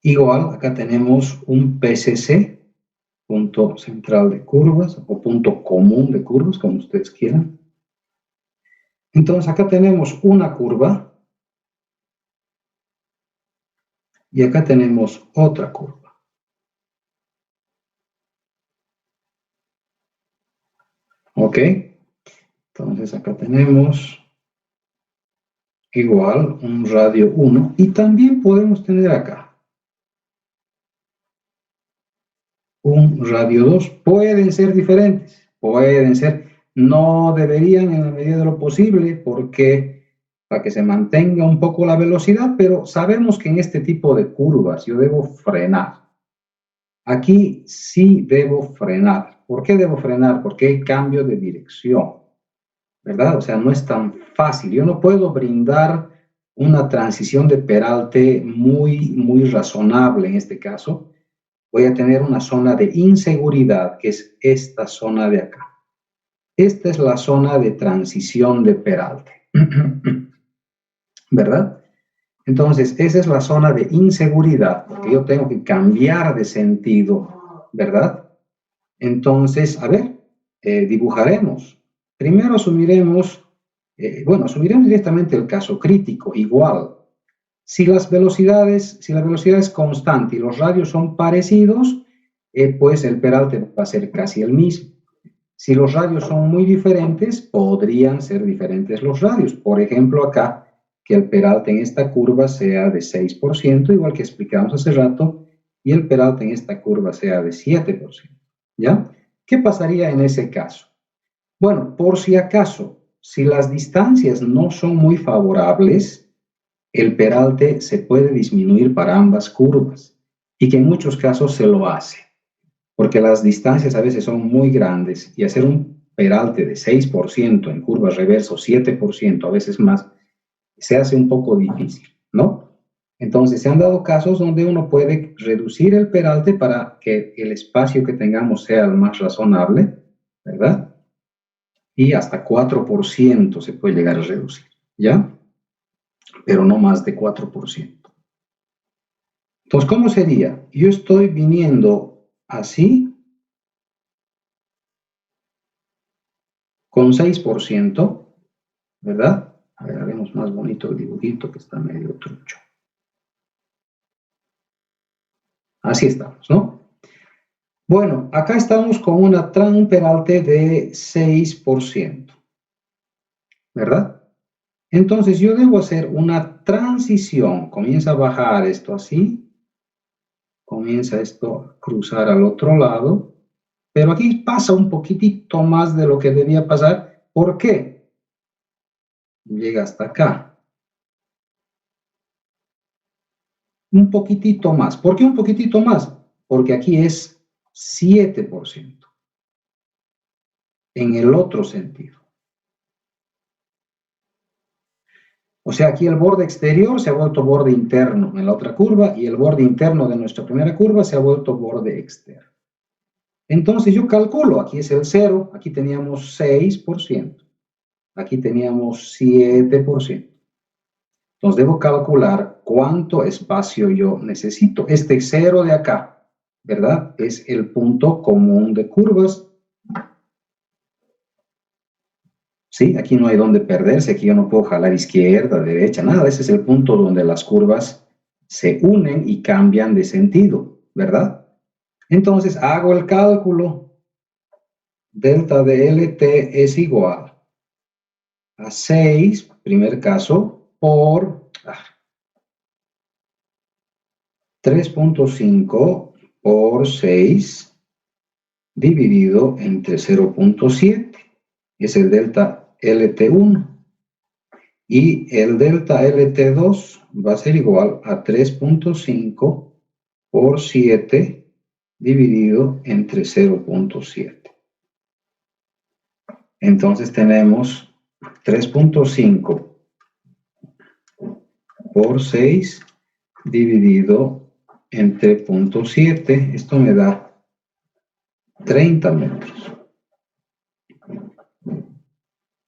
Igual, acá tenemos un PCC, punto central de curvas, o punto común de curvas, como ustedes quieran. Entonces, acá tenemos una curva, y acá tenemos otra curva. ¿Ok? Entonces, acá tenemos igual un radio 1, y también podemos tener acá un radio 2. Pueden ser diferentes, pueden ser, no deberían en la medida de lo posible, porque para que se mantenga un poco la velocidad, pero sabemos que en este tipo de curvas yo debo frenar. Aquí sí debo frenar. ¿Por qué debo frenar? Porque hay cambio de dirección, ¿verdad? O sea, no es tan fácil. Yo no puedo brindar una transición de peralte muy razonable en este caso. Voy a tener una zona de inseguridad, que es esta zona de acá. Esta es la zona de transición de peralte, ¿verdad? Entonces, esa es la zona de inseguridad, porque yo tengo que cambiar de sentido, ¿verdad? Entonces, a ver, dibujaremos. Primero asumiremos, asumiremos directamente el caso crítico, igual. Si la velocidad es constante y los radios son parecidos, pues el peralte va a ser casi el mismo. Si los radios son muy diferentes, podrían ser diferentes los radios. Por ejemplo, acá, que el peralte en esta curva sea de 6%, igual que explicamos hace rato, y el peralte en esta curva sea de 7%. ¿Ya? ¿Qué pasaría en ese caso? Bueno, por si acaso, si las distancias no son muy favorables, el peralte se puede disminuir para ambas curvas, y que en muchos casos se lo hace, porque las distancias a veces son muy grandes y hacer un peralte de 6% en curvas reverso, 7%, a veces más, se hace un poco difícil, ¿no? Entonces, se han dado casos donde uno puede reducir el peralte para que el espacio que tengamos sea el más razonable, ¿verdad? Y hasta 4% se puede llegar a reducir, ¿ya? Pero no más de 4%. Entonces, ¿cómo sería? Yo estoy viniendo así, con 6%, ¿verdad? A ver, haremos más bonito el dibujito que está medio trucho. Así estamos, ¿no? Bueno, acá estamos con un peralte de 6%, ¿verdad? Entonces yo debo hacer una transición. Comienza a bajar esto así. Comienza esto a cruzar al otro lado. Pero aquí pasa un poquitito más de lo que debía pasar. ¿Por qué? Llega hasta acá. Un poquitito más. ¿Por qué un poquitito más? Porque aquí es 7%. En el otro sentido. O sea, aquí el borde exterior se ha vuelto borde interno en la otra curva y el borde interno de nuestra primera curva se ha vuelto borde externo. Entonces yo calculo, aquí es el 0, aquí teníamos 6%, aquí teníamos 7%. Entonces debo calcular cuánto espacio yo necesito. Este 0 de acá, ¿verdad? Es el punto común de curvas. ¿Sí? Aquí no hay donde perderse, aquí yo no puedo jalar izquierda, derecha, nada. Ese es el punto donde las curvas se unen y cambian de sentido, ¿verdad? Entonces hago el cálculo. Delta de LT es igual a 6, primer caso, por 3.5 por 6 dividido entre 0.7. Es el delta LT1. Y el delta LT2 va a ser igual a 3.5 por 7 dividido entre 0.7. Entonces tenemos 3.5 por 6 dividido entre 0.7. Esto me da 30 metros.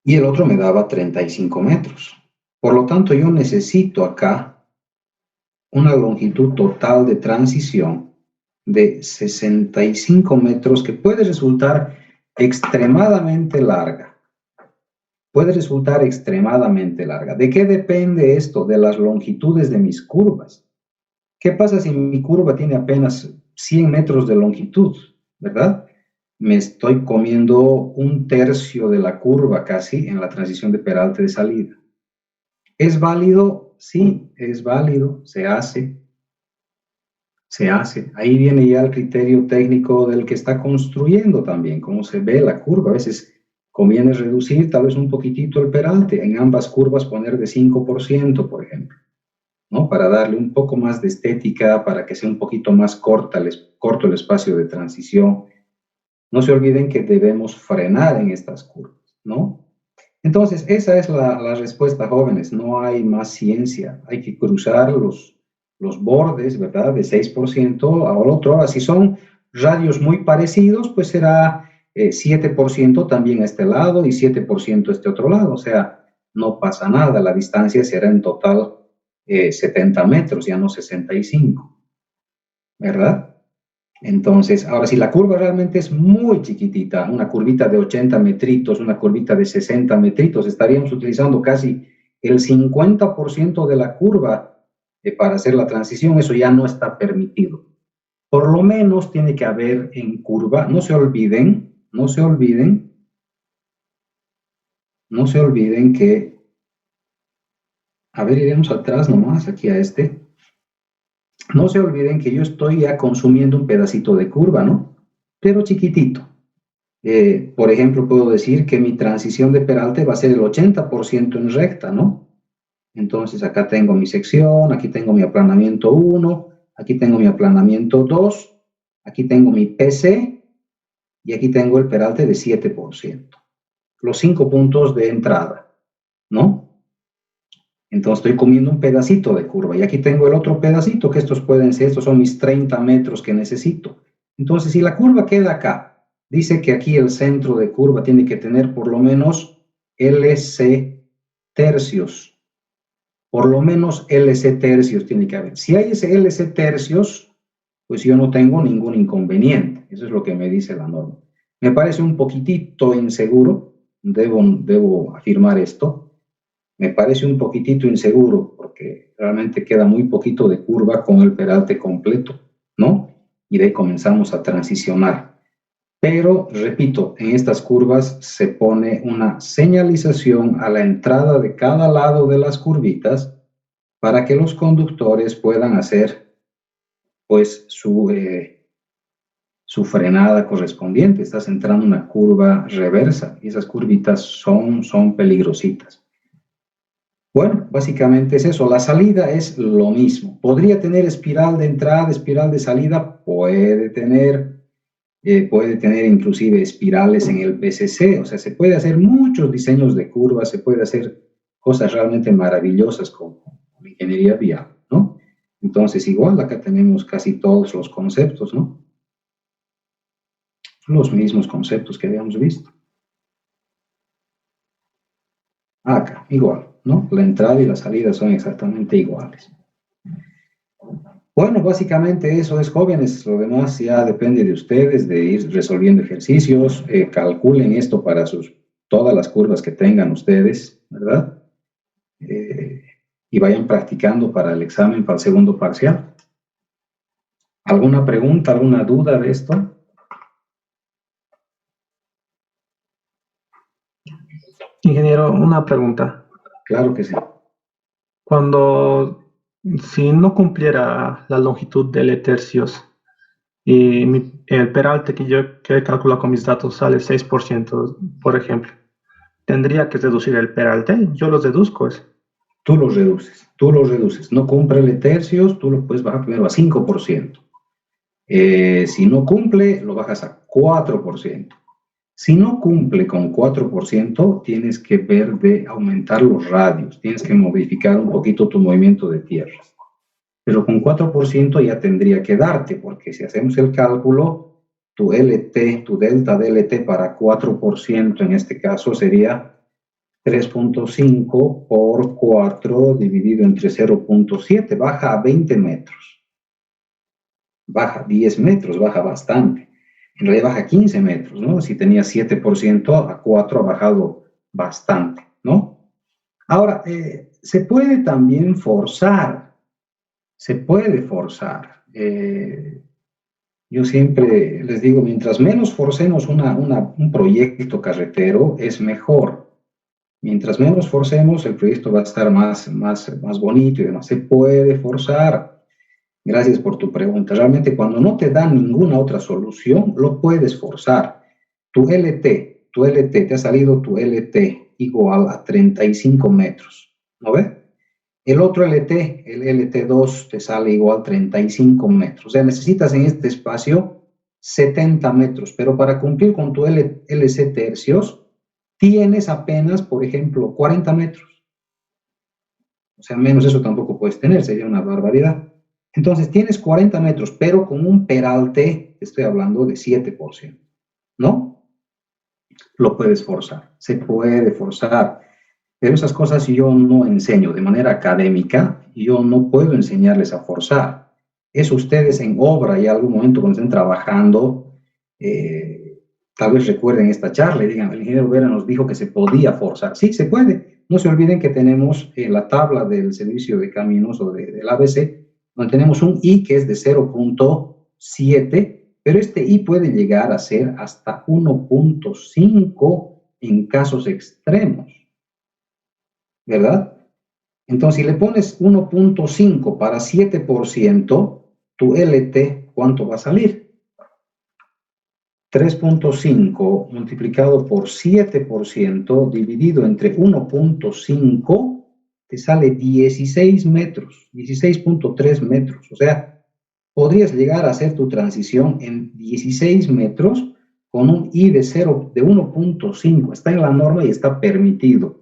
y el otro me daba 35 metros. Por lo tanto, yo necesito acá una longitud total de transición de 65 metros que puede resultar extremadamente larga. Puede resultar extremadamente larga. ¿De qué depende esto? De las longitudes de mis curvas. ¿Qué pasa si mi curva tiene apenas 100 metros de longitud? ¿Verdad? Me estoy comiendo un tercio de la curva casi en la transición de peralte de salida. ¿Es válido? Sí, es válido, se hace. Ahí viene ya el criterio técnico del que está construyendo también, cómo se ve la curva. A veces conviene reducir tal vez un poquitito el peralte, en ambas curvas poner de 5%, por ejemplo, ¿no? Para darle un poco más de estética, para que sea un poquito más corto el espacio de transición. No se olviden que debemos frenar en estas curvas, ¿no? Entonces, esa es la respuesta, jóvenes. No hay más ciencia. Hay que cruzar los bordes, ¿verdad? De 6% al otro. Ahora, si son radios muy parecidos, pues será 7% también a este lado y 7% a este otro lado. O sea, no pasa nada. La distancia será en total 70 metros, ya no 65, ¿verdad? Entonces, ahora si la curva realmente es muy chiquitita, una curvita de 80 metritos, una curvita de 60 metritos, estaríamos utilizando casi el 50% de la curva para hacer la transición. Eso ya no está permitido. Por lo menos tiene que haber en curva, no se olviden que, a ver, iremos atrás nomás, aquí a este. No se olviden que yo estoy ya consumiendo un pedacito de curva, ¿no? Pero chiquitito. Por ejemplo, puedo decir que mi transición de peralte va a ser el 80% en recta, ¿no? Entonces, acá tengo mi sección, aquí tengo mi aplanamiento 1, aquí tengo mi aplanamiento 2, aquí tengo mi PC y aquí tengo el peralte de 7%. Los 5 puntos de entrada, ¿no? Entonces estoy comiendo un pedacito de curva y aquí tengo el otro pedacito, que estos son mis 30 metros que necesito. Entonces, si la curva queda acá, dice que aquí el centro de curva tiene que tener por lo menos LC tercios. Por lo menos LC tercios tiene que haber. Si hay ese LC tercios, pues yo no tengo ningún inconveniente. Eso es lo que me dice la norma. Me parece un poquitito inseguro, debo afirmar esto. Me parece un poquitito inseguro porque realmente queda muy poquito de curva con el peralte completo, ¿no? Y de ahí comenzamos a transicionar. Pero, repito, en estas curvas se pone una señalización a la entrada de cada lado de las curvitas para que los conductores puedan hacer, pues, su frenada correspondiente. Estás entrando en una curva reversa y esas curvitas son peligrositas. Bueno, básicamente es eso. La salida es lo mismo. ¿Podría tener espiral de entrada, espiral de salida? Puede tener inclusive espirales en el PCC. O sea, se puede hacer muchos diseños de curvas, se puede hacer cosas realmente maravillosas con ingeniería vial, ¿no? Entonces, igual acá tenemos casi todos los conceptos, ¿no? Los mismos conceptos que habíamos visto. Acá, igual, ¿no? La entrada y la salida son exactamente iguales. Bueno, básicamente eso es, jóvenes. Lo demás ya depende de ustedes, de ir resolviendo ejercicios. Calculen esto para todas las curvas que tengan ustedes, ¿verdad? Y vayan practicando para el examen, para el segundo parcial. ¿Alguna pregunta, alguna duda de esto? Ingeniero, una pregunta. Claro que sí. Si no cumpliera la longitud de tercios y el peralte que he calculado con mis datos sale 6%, por ejemplo, ¿tendría que reducir el peralte? Yo los deduzco. Tú los reduces. No cumple tercios, tú lo puedes bajar primero a 5%. Si no cumple, lo bajas a 4%. Si no cumple con 4%, tienes que ver de aumentar los radios, tienes que modificar un poquito tu movimiento de tierras. Pero con 4% ya tendría que darte, porque si hacemos el cálculo, tu LT, tu delta de LT para 4% en este caso sería 3.5 por 4 dividido entre 0.7, baja a 20 metros. Baja 10 metros, baja bastante. En realidad baja 15 metros, ¿no? Si tenía 7% a 4 ha bajado bastante, ¿no? Ahora, se puede también forzar, se puede forzar. Yo siempre les digo, mientras menos forcemos un proyecto carretero, es mejor. Mientras menos forcemos, el proyecto va a estar más bonito y demás. Se puede forzar. Gracias por tu pregunta. Realmente cuando no te dan ninguna otra solución, lo puedes forzar. Tu LT, te ha salido tu LT igual a 35 metros. ¿No ves? El otro LT, el LT2, te sale igual a 35 metros. O sea, necesitas en este espacio 70 metros, pero para cumplir con tu LC tercios, tienes apenas, por ejemplo, 40 metros. O sea, menos eso tampoco puedes tener, sería una barbaridad. Entonces, tienes 40 metros, pero con un peralte, estoy hablando de 7%, ¿no? Lo puedes forzar, se puede forzar. Pero esas cosas yo no enseño de manera académica, yo no puedo enseñarles a forzar. Eso ustedes en obra y algún momento cuando estén trabajando, tal vez recuerden esta charla y digan, el ingeniero Vera nos dijo que se podía forzar. Sí, se puede. No se olviden que tenemos la tabla del servicio de caminos o del ABC, donde tenemos un I que es de 0.7, pero este I puede llegar a ser hasta 1.5 en casos extremos, ¿verdad? Entonces, si le pones 1.5 para 7%, tu LT, ¿cuánto va a salir? 3.5 multiplicado por 7% dividido entre 1.5 te sale 16 metros, 16.3 metros. O sea, podrías llegar a hacer tu transición en 16 metros con un I de 1.5. Está en la norma y está permitido,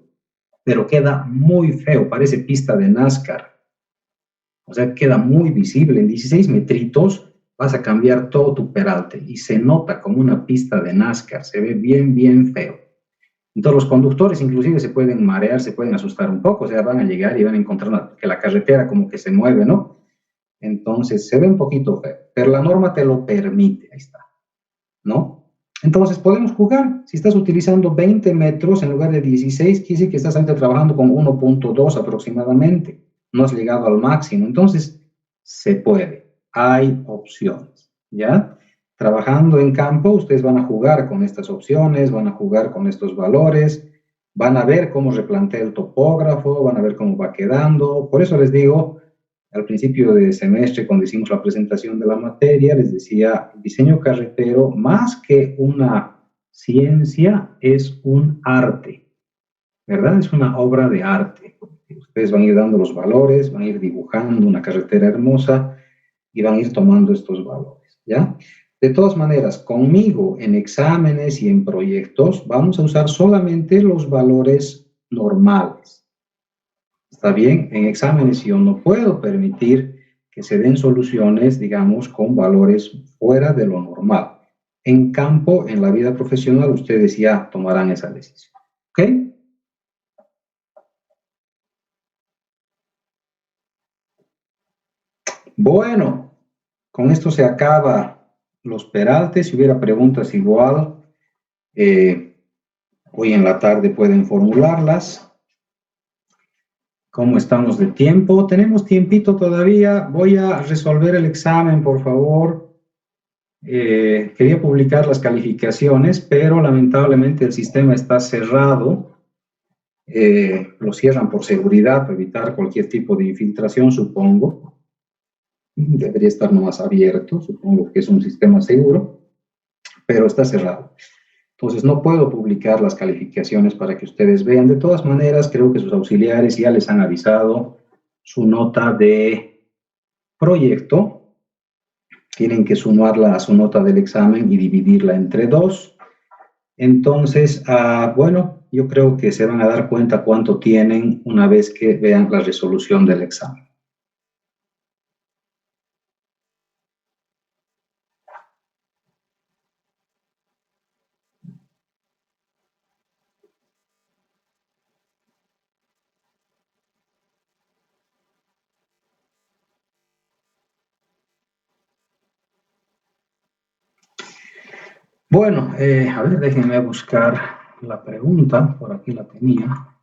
pero queda muy feo, parece pista de NASCAR. O sea, queda muy visible. En 16 metritos vas a cambiar todo tu peralte y se nota como una pista de NASCAR. Se ve bien, bien feo. Entonces los conductores inclusive se pueden marear, se pueden asustar un poco. O sea, van a llegar y van a encontrar que la carretera como que se mueve, ¿no? Entonces se ve un poquito feo. Pero la norma te lo permite. Ahí está, ¿no? Entonces podemos jugar. Si estás utilizando 20 metros en lugar de 16, quiere decir que estás ahorita trabajando con 1.2 aproximadamente. No has llegado al máximo. Entonces, se puede. Hay opciones, ¿ya? Trabajando en campo, ustedes van a jugar con estas opciones, van a jugar con estos valores, van a ver cómo replantea el topógrafo, van a ver cómo va quedando. Por eso les digo, al principio de semestre, cuando hicimos la presentación de la materia, les decía, el diseño carretero, más que una ciencia, es un arte, ¿verdad? Es una obra de arte. Ustedes van a ir dando los valores, van a ir dibujando una carretera hermosa y van a ir tomando estos valores, ¿ya? De todas maneras, conmigo en exámenes y en proyectos vamos a usar solamente los valores normales. ¿Está bien? En exámenes yo no puedo permitir que se den soluciones, digamos, con valores fuera de lo normal. En campo, en la vida profesional, ustedes ya tomarán esa decisión. ¿Ok? Bueno, con esto se acaba los peraltes. Si hubiera preguntas igual, hoy en la tarde pueden formularlas. ¿Cómo estamos de tiempo? Tenemos tiempito todavía. Voy a resolver el examen, por favor. Quería publicar las calificaciones, pero lamentablemente el sistema está cerrado. Lo cierran por seguridad, para evitar cualquier tipo de infiltración, supongo. Debería estar nomás abierto, supongo que es un sistema seguro, pero está cerrado. Entonces no puedo publicar las calificaciones para que ustedes vean. De todas maneras, creo que sus auxiliares ya les han avisado su nota de proyecto. Tienen que sumarla a su nota del examen y dividirla entre 2. Entonces, bueno, yo creo que se van a dar cuenta cuánto tienen una vez que vean la resolución del examen. Bueno, a ver, déjenme buscar la pregunta, por aquí la tenía.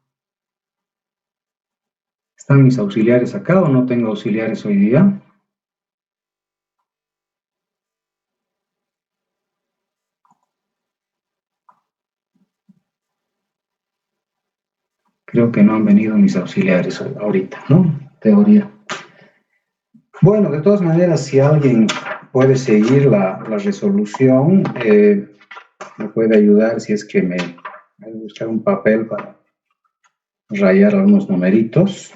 ¿Están mis auxiliares acá o no tengo auxiliares hoy día? Creo que no han venido mis auxiliares ahorita, ¿no? Teoría. Bueno, de todas maneras, si alguien puede seguir la resolución, me puede ayudar si es que me voy a buscar un papel para rayar algunos numeritos.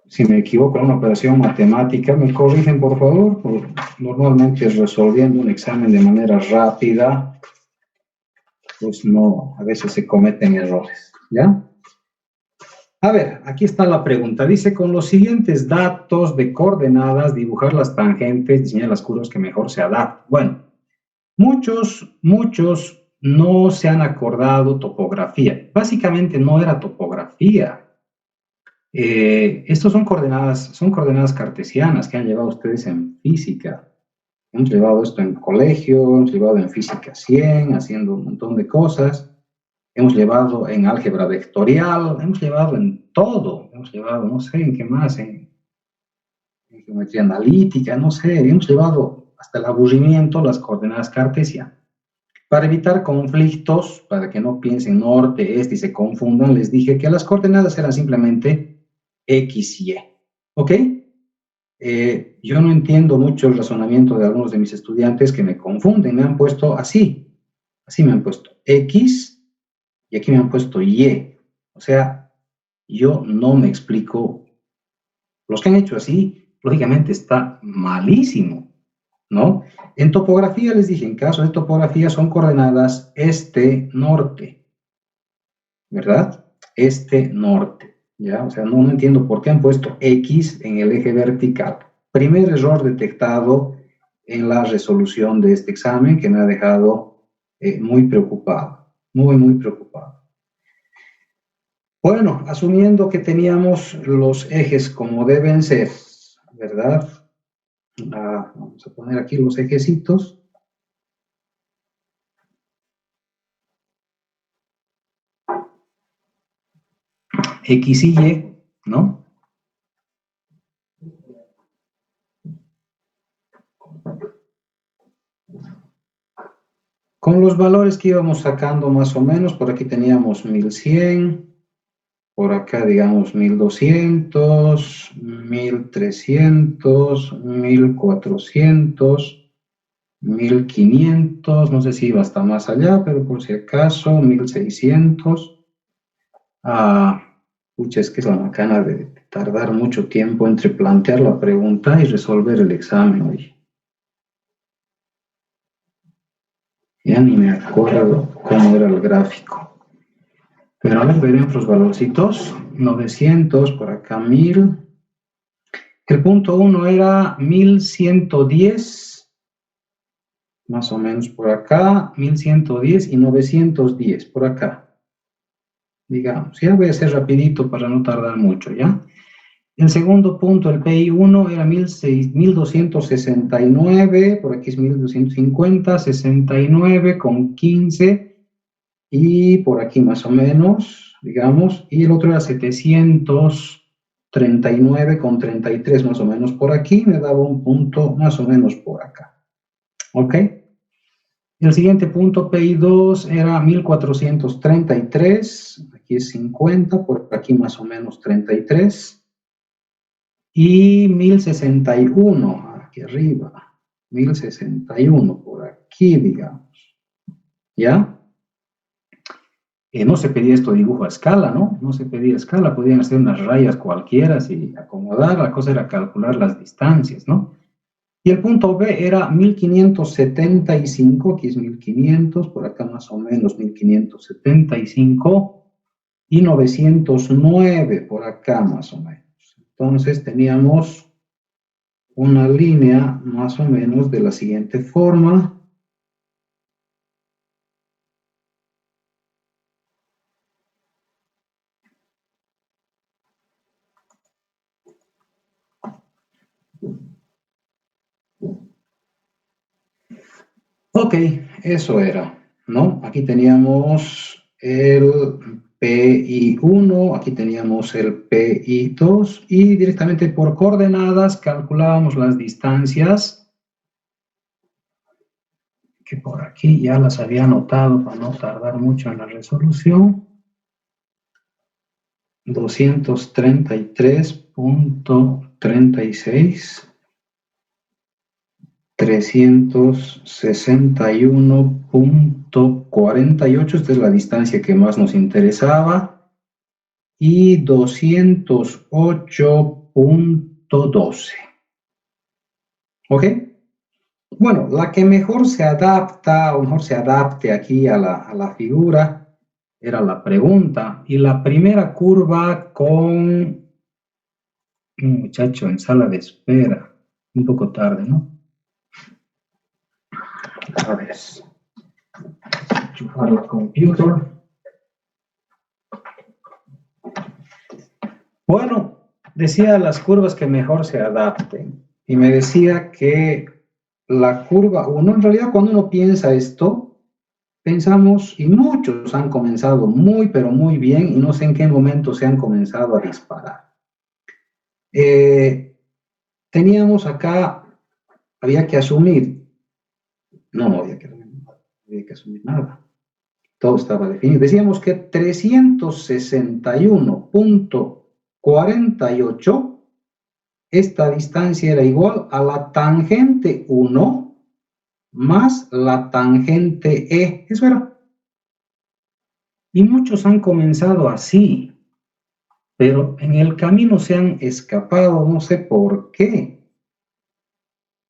Si me equivoco en una operación matemática, me corrigen, por favor. Normalmente resolviendo un examen de manera rápida, pues no, a veces se cometen errores, ¿ya? A ver, aquí está la pregunta. Dice, con los siguientes datos de coordenadas, dibujar las tangentes, diseñar las curvas que mejor se adapten. Bueno, muchos no se han acordado topografía. Básicamente no era topografía. Estos son coordenadas cartesianas que han llevado ustedes en física. Hemos llevado esto en colegio, hemos llevado en física 100, haciendo un montón de cosas. Hemos llevado en álgebra vectorial, hemos llevado en todo. Hemos llevado, no sé, en qué más, en geometría analítica, no sé. Hemos llevado hasta el aburrimiento las coordenadas cartesianas. Para evitar conflictos, para que no piensen norte, este y se confundan, les dije que las coordenadas eran simplemente X y Y. ¿Ok? Yo no entiendo mucho el razonamiento de algunos de mis estudiantes que me confunden. Me han puesto así. Así me han puesto X y aquí me han puesto Y. O sea, yo no me explico. Los que han hecho así, lógicamente está malísimo, ¿no? En topografía les dije, en caso de topografía son coordenadas este-norte, ¿verdad? Este-norte, ¿ya? O sea, no entiendo por qué han puesto X en el eje vertical. Primer error detectado en la resolución de este examen que me ha dejado muy preocupado, muy preocupado. Bueno, asumiendo que teníamos los ejes como deben ser, ¿verdad? Vamos a poner aquí los ejecitos. X y Y, ¿no? Con los valores que íbamos sacando más o menos, por aquí teníamos 1100, por acá digamos 1200, 1300, 1400, 1500, no sé si iba hasta más allá, pero por si acaso, 1600. Pucha, es que es la macana de tardar mucho tiempo entre plantear la pregunta y resolver el examen, oye. Ya ni me acuerdo cómo era el gráfico. Pero a ver, veremos los valorcitos. 900, por acá 1000. El punto 1 era 1110, más o menos por acá. 1110 y 910 por acá. Digamos, ya voy a hacer rapidito para no tardar mucho, ¿ya? El segundo punto, el PI1, era 1269, por aquí es 1250, 69 con 15, y por aquí más o menos, digamos, y el otro era 739 con 33 más o menos por aquí, me daba un punto más o menos por acá, ¿ok? El siguiente punto, PI2, era 1433, aquí es 50, por aquí más o menos 33, y 1061, aquí arriba, 1061 por aquí, digamos, ¿ya? No se pedía esto dibujo a escala, ¿no? No se pedía a escala, podían hacer unas rayas cualquiera y acomodar, la cosa era calcular las distancias, ¿no? Y el punto B era 1575, aquí es 1500, por acá más o menos 1575, y 909 por acá más o menos. Entonces teníamos una línea más o menos de la siguiente forma. Ok, eso era, ¿no? Aquí teníamos el PI1, aquí teníamos el PI2 y directamente por coordenadas calculábamos las distancias que por aquí ya las había anotado para no tardar mucho en la resolución. 233.36, 361.48, esta es la distancia que más nos interesaba, y 208.12. ¿Ok? Bueno, la que mejor se adapta, o mejor se adapte aquí a la figura, era la pregunta. Y la primera curva con un muchacho en sala de espera, un poco tarde, ¿no? A ver, enchufar la computadora. Bueno, decía las curvas que mejor se adapten. Y me decía que la curva 1, en realidad cuando uno piensa esto, pensamos, y muchos han comenzado muy, pero muy bien, y no sé en qué momento se han comenzado a disparar. Teníamos acá, había que asumir, no había que asumir nada. Todo estaba definido. Decíamos que 361.48, esta distancia era igual a la tangente 1 más la tangente E. Eso era. Y muchos han comenzado así, pero en el camino se han escapado, no sé por qué.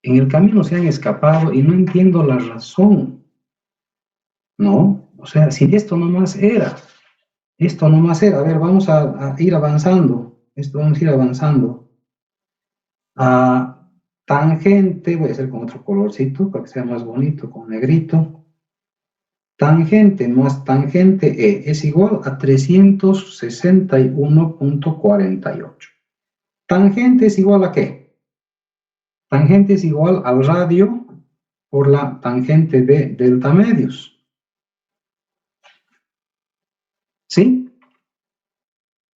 En el camino se han escapado y no entiendo la razón. ¿No? O sea, si esto nomás era. Esto nomás era. A ver, vamos a ir avanzando. Vamos a ir avanzando. Tangente, voy a hacer con otro colorcito para que sea más bonito, con negrito. Tangente más tangente E es igual a 361.48. Tangente es igual a ¿qué? Tangente es igual al radio por la tangente de delta medios. ¿Sí?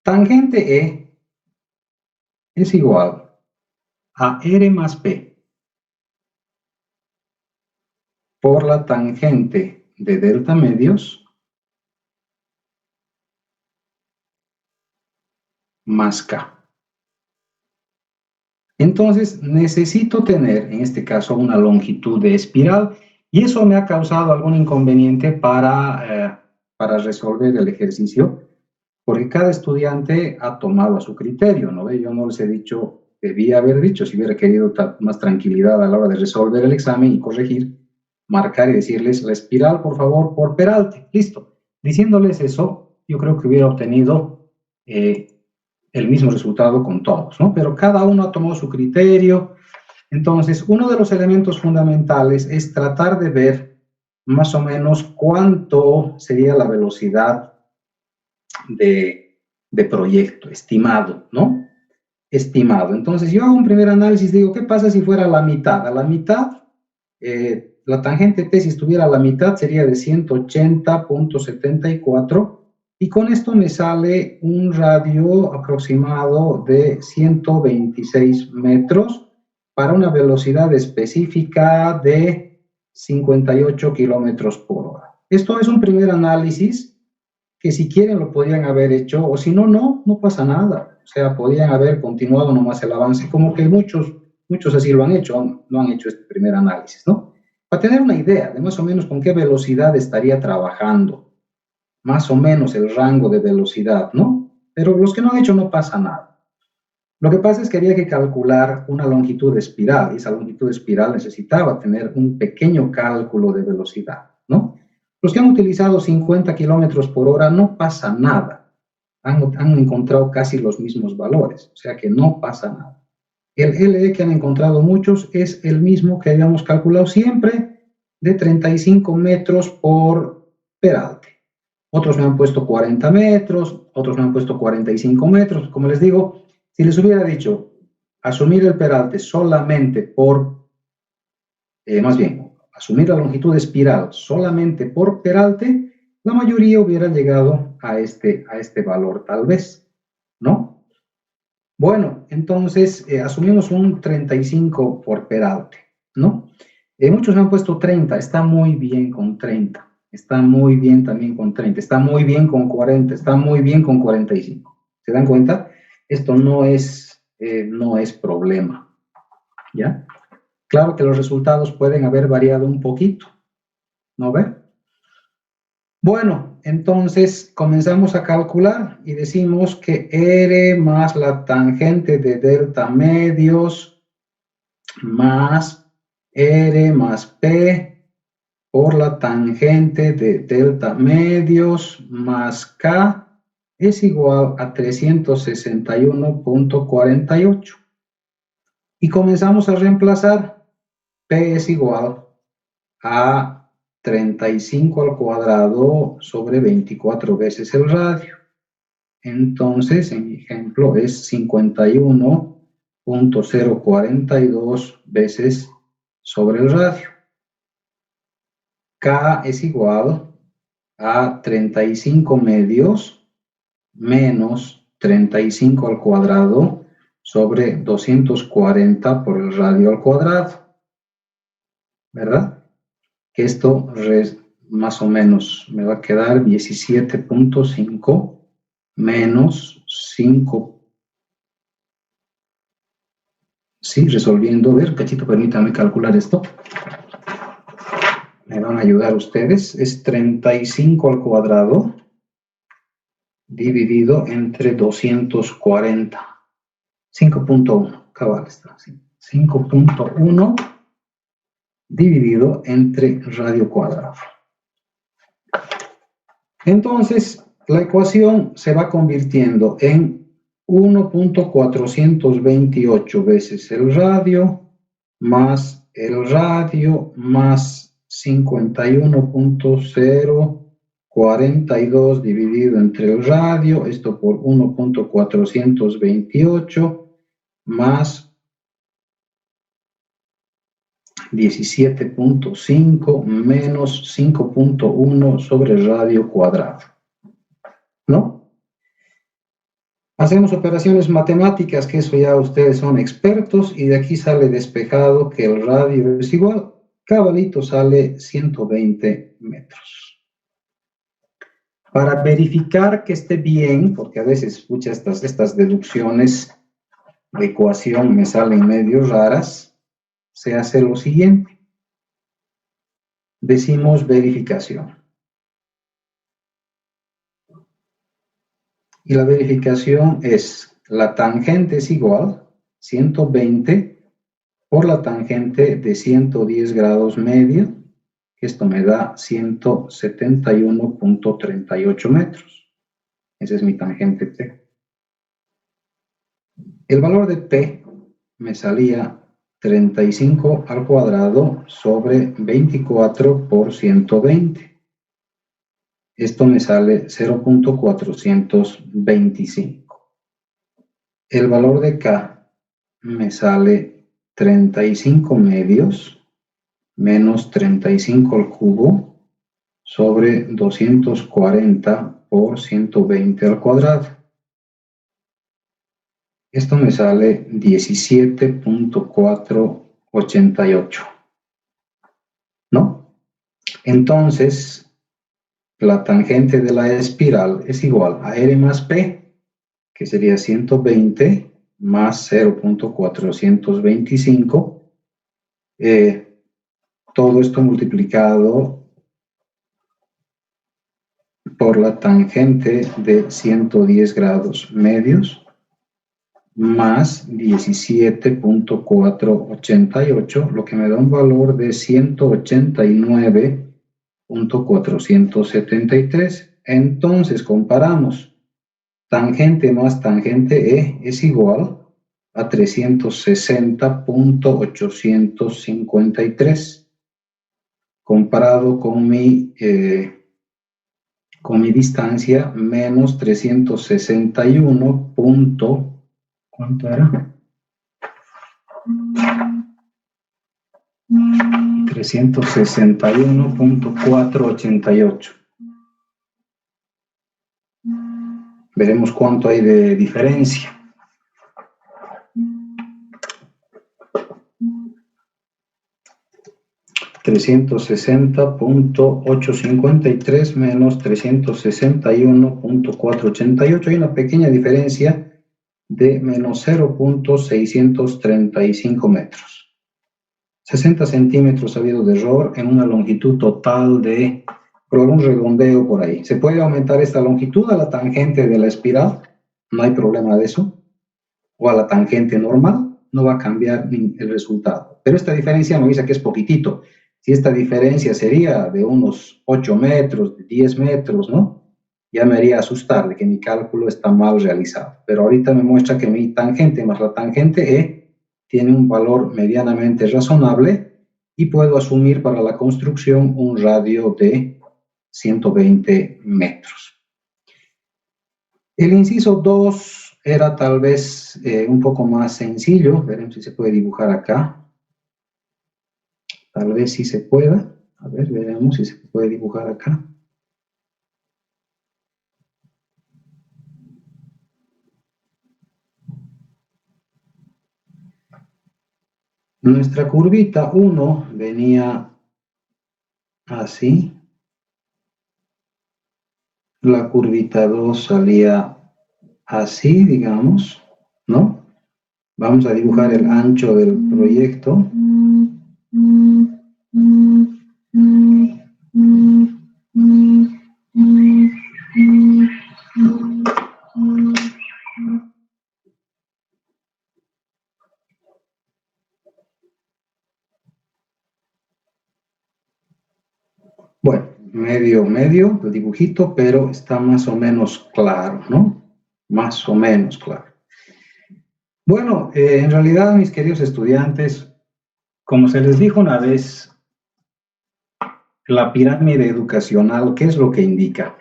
Tangente E es igual a R más P por la tangente de delta medios más K. Entonces, necesito tener, en este caso, una longitud de espiral, y eso me ha causado algún inconveniente para resolver el ejercicio, porque cada estudiante ha tomado a su criterio, ¿no ve? Yo no les he dicho, debía haber dicho, si hubiera querido más tranquilidad a la hora de resolver el examen y corregir, marcar y decirles la espiral, por favor, por Peralte, listo. Diciéndoles eso, yo creo que hubiera obtenido el mismo resultado con todos, ¿no? Pero cada uno ha tomado su criterio. Entonces, uno de los elementos fundamentales es tratar de ver más o menos cuánto sería la velocidad de proyecto, estimado, ¿no? Estimado. Entonces, yo hago un primer análisis, digo, ¿qué pasa si fuera la mitad? A la mitad, la tangente T, si estuviera a la mitad, sería de 180.74, y con esto me sale un radio aproximado de 126 metros para una velocidad específica de 58 kilómetros por hora. Esto es un primer análisis que si quieren lo podrían haber hecho, o si no, no pasa nada. O sea, podrían haber continuado nomás el avance, como que muchos así lo han hecho, no han hecho este primer análisis, ¿no? Para tener una idea de más o menos con qué velocidad estaría trabajando, más o menos el rango de velocidad, ¿no? Pero los que no han hecho no pasa nada. Lo que pasa es que había que calcular una longitud de espiral, y esa longitud de espiral necesitaba tener un pequeño cálculo de velocidad, ¿no? Los que han utilizado 50 kilómetros por hora no pasa nada. Han encontrado casi los mismos valores, o sea que no pasa nada. El LE que han encontrado muchos es el mismo que habíamos calculado siempre, de 35 metros por Peralte. Otros me han puesto 40 metros, otros me han puesto 45 metros. Como les digo, si les hubiera dicho asumir el Peralte solamente por, más bien, asumir la longitud de espiral solamente por peralte, la mayoría hubiera llegado a este valor tal vez, ¿no? Bueno, entonces asumimos un 35 por peralte, ¿no? Muchos me han puesto 30, está muy bien con 30, está muy bien también con 30, está muy bien con 40, está muy bien con 45. ¿Se dan cuenta? Esto no es problema, ¿ya? Claro que los resultados pueden haber variado un poquito, ¿no ve? Bueno, entonces comenzamos a calcular y decimos que R más la tangente de delta medios más R más P por la tangente de delta medios más K es igual a 361.48. Y comenzamos a reemplazar. P es igual a 35 al cuadrado sobre 24 veces el radio. Entonces, en mi ejemplo, es 51.042 veces sobre el radio. K es igual a 35 medios menos 35 al cuadrado sobre 240 por el radio al cuadrado. ¿Verdad? Que esto más o menos me va a quedar 17.5 menos 5. Sí, resolviendo. A ver, cachito, permítanme calcular esto. Me van a ayudar ustedes. Es 35 al cuadrado dividido entre 240. 5.1. Cabal está así. 5.1 dividido entre radio cuadrado. Entonces, la ecuación se va convirtiendo en 1.428 veces el radio más 51.042 dividido entre el radio, esto por 1.428 más 17.5 menos 5.1 sobre radio cuadrado, ¿no? Hacemos operaciones matemáticas, que eso ya ustedes son expertos, y de aquí sale despejado que el radio es igual, cabalito sale 120 metros. Para verificar que esté bien, porque a veces escucha estas deducciones de ecuación me salen medio raras, se hace lo siguiente. Decimos verificación. Y la verificación es, la tangente es igual, 120 por la tangente de 110 grados medio, esto me da 171.38 metros. Esa es mi tangente P. El valor de P me salía 35 al cuadrado sobre 24 por 120. Esto me sale 0.425. El valor de K me sale 35 medios menos 35 al cubo sobre 240 por 120 al cuadrado. Esto me sale 17.488, ¿no? Entonces, la tangente de la espiral es igual a R más P, que sería 120 más 0.425. Todo esto multiplicado por la tangente de 110 grados medios más 17.488, lo que me da un valor de 189.473. Entonces comparamos tangente más tangente E es igual a 360.853 comparado con mi distancia menos 361. ¿Cuánto era? 361.488. Veremos cuánto hay de diferencia. $360.853 menos 361.488. Hay una pequeña diferencia de menos 0.635 metros. 60 centímetros ha habido de error en una longitud total de, por algún redondeo por ahí. Se puede aumentar esta longitud a la tangente de la espiral, no hay problema de eso, o a la tangente normal, no va a cambiar el resultado. Pero esta diferencia me dice que es poquitito. Si esta diferencia sería de unos 8 metros, de 10 metros, ¿no? Ya me haría asustar de que mi cálculo está mal realizado. Pero ahorita me muestra que mi tangente más la tangente E tiene un valor medianamente razonable y puedo asumir para la construcción un radio de 120 metros. El inciso 2 era tal vez un poco más sencillo. Veremos si se puede dibujar acá. Tal vez sí se pueda. A ver, veremos si se puede dibujar acá. Nuestra curvita 1 venía así. La curvita 2 salía así, digamos, ¿no? Vamos a dibujar el ancho del proyecto. Bueno, medio el dibujito, pero está más o menos claro, ¿no? Más o menos claro. Bueno, en realidad, mis queridos estudiantes, como se les dijo una vez, la pirámide educacional, ¿qué es lo que indica?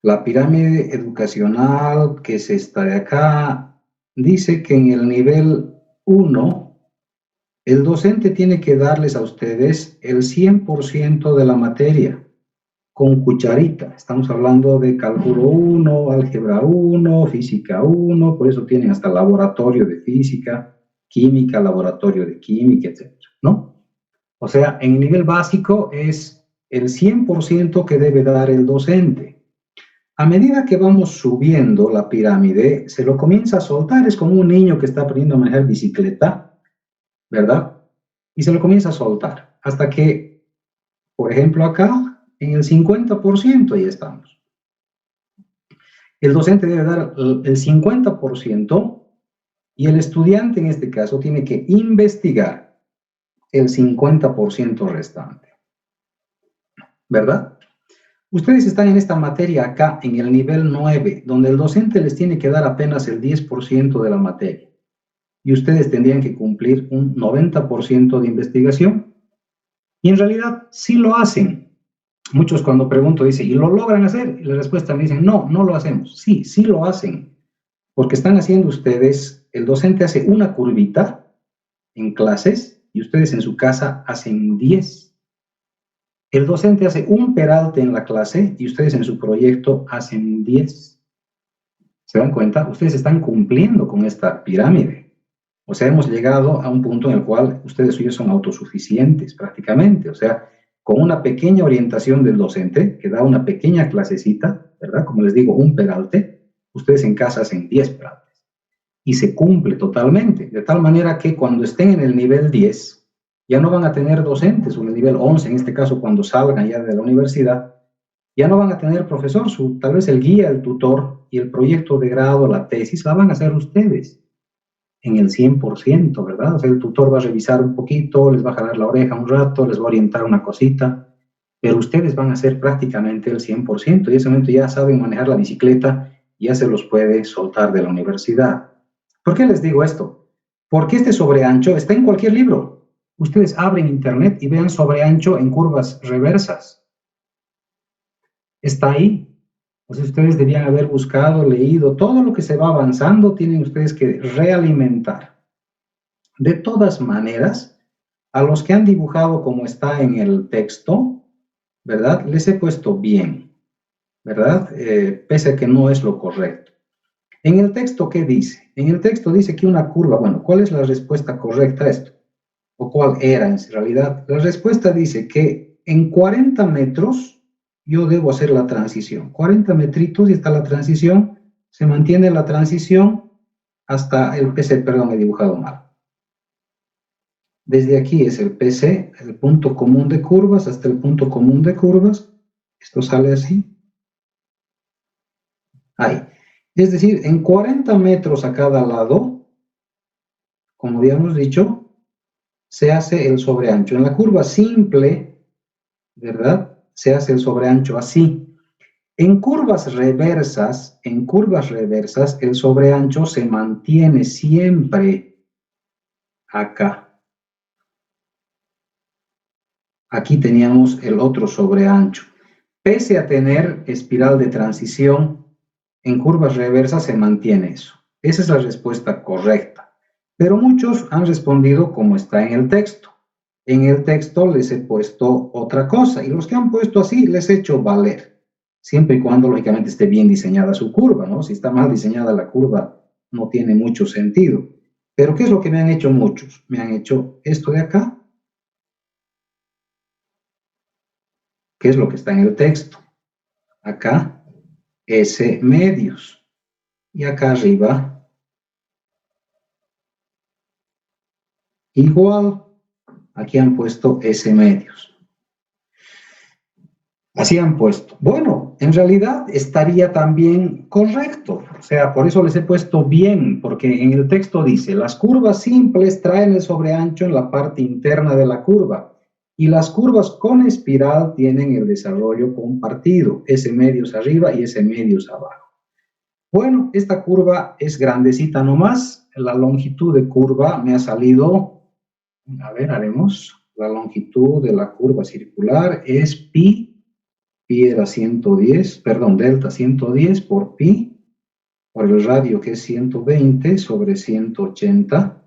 La pirámide educacional, que es esta de acá, dice que en el nivel 1, el docente tiene que darles a ustedes el 100% de la materia, con cucharita. Estamos hablando de cálculo 1, álgebra 1, física 1, por eso tienen hasta laboratorio de física, química, laboratorio de química, etc., ¿no? O sea, en nivel básico es el 100% que debe dar el docente. A medida que vamos subiendo la pirámide, se lo comienza a soltar. Es como un niño que está aprendiendo a manejar bicicleta, ¿verdad? Y se lo comienza a soltar hasta que, por ejemplo, acá, en el 50% ya estamos. El docente debe dar el 50% y el estudiante, en este caso, tiene que investigar el 50% restante, ¿verdad? Ustedes están en esta materia acá, en el nivel 9, donde el docente les tiene que dar apenas el 10% de la materia. Y ustedes tendrían que cumplir un 90% de investigación. Y en realidad sí lo hacen. Muchos cuando pregunto dicen, ¿y lo logran hacer? Y la respuesta me dicen, no, no lo hacemos. Sí, sí lo hacen. Porque están haciendo ustedes, el docente hace una curvita en clases y ustedes en su casa hacen 10. El docente hace un peralte en la clase y ustedes en su proyecto hacen 10. ¿Se dan cuenta? Ustedes están cumpliendo con esta pirámide. O sea, hemos llegado a un punto en el cual ustedes suyos son autosuficientes prácticamente. O sea, con una pequeña orientación del docente, que da una pequeña clasecita, ¿verdad? Como les digo, un peralte, ustedes en casa hacen 10 peraltes. Y se cumple totalmente. De tal manera que cuando estén en el nivel 10, ya no van a tener docentes, o en el nivel 11, en este caso, cuando salgan ya de la universidad, ya no van a tener profesor, tal vez el guía, el tutor y el proyecto de grado, la tesis, la van a hacer ustedes en el 100%, ¿verdad? O sea, el tutor va a revisar un poquito, les va a jalar la oreja un rato, les va a orientar una cosita, pero ustedes van a hacer prácticamente el 100%, y en ese momento ya saben manejar la bicicleta, ya se los puede soltar de la universidad. ¿Por qué les digo esto? Porque este sobreancho está en cualquier libro. Ustedes abren internet y vean sobreancho en curvas reversas. Está ahí. Entonces ustedes debían haber buscado, leído, todo lo que se va avanzando tienen ustedes que realimentar. De todas maneras, A los que han dibujado como está en el texto, ¿verdad? Les he puesto bien, ¿verdad? Pese a que no es lo correcto. En el texto, ¿qué dice? En el texto dice que una curva, bueno, ¿cuál es la respuesta correcta a esto? ¿O cuál era en realidad? La respuesta dice que en 40 metros yo debo hacer la transición. 40 metritos y está la transición, se mantiene la transición hasta el PC, perdón, he dibujado mal. Desde aquí es el PC, el punto común de curvas, hasta el punto común de curvas. Esto sale así. Ahí. Es decir, en 40 metros a cada lado, como habíamos dicho, se hace el sobreancho. En la curva simple, ¿verdad? Se hace el sobreancho así. En curvas reversas, el sobreancho se mantiene siempre acá. Aquí teníamos el otro sobreancho. Pese a tener espiral de transición, en curvas reversas se mantiene eso. Esa es la respuesta correcta. Pero muchos han respondido como está en el texto. En el texto les he puesto otra cosa y los que han puesto así les he hecho valer. Siempre y cuando, lógicamente, esté bien diseñada su curva, ¿no? Si está mal diseñada la curva, no tiene mucho sentido. Pero, ¿qué es lo que me han hecho muchos? Me han hecho esto de acá, que es lo que está en el texto. Acá, S medios. Y acá arriba, igual. Aquí han puesto S medios. Así han puesto. Bueno, en realidad estaría también correcto. O sea, por eso les he puesto bien, porque en el texto dice, las curvas simples traen el sobreancho en la parte interna de la curva y las curvas con espiral tienen el desarrollo compartido, S medios arriba y S medios abajo. Bueno, esta curva es grandecita nomás. La longitud de curva me ha salido, a ver, haremos, la longitud de la curva circular es pi. Pi era 110, perdón, delta 110 por pi, por el radio que es 120 sobre 180.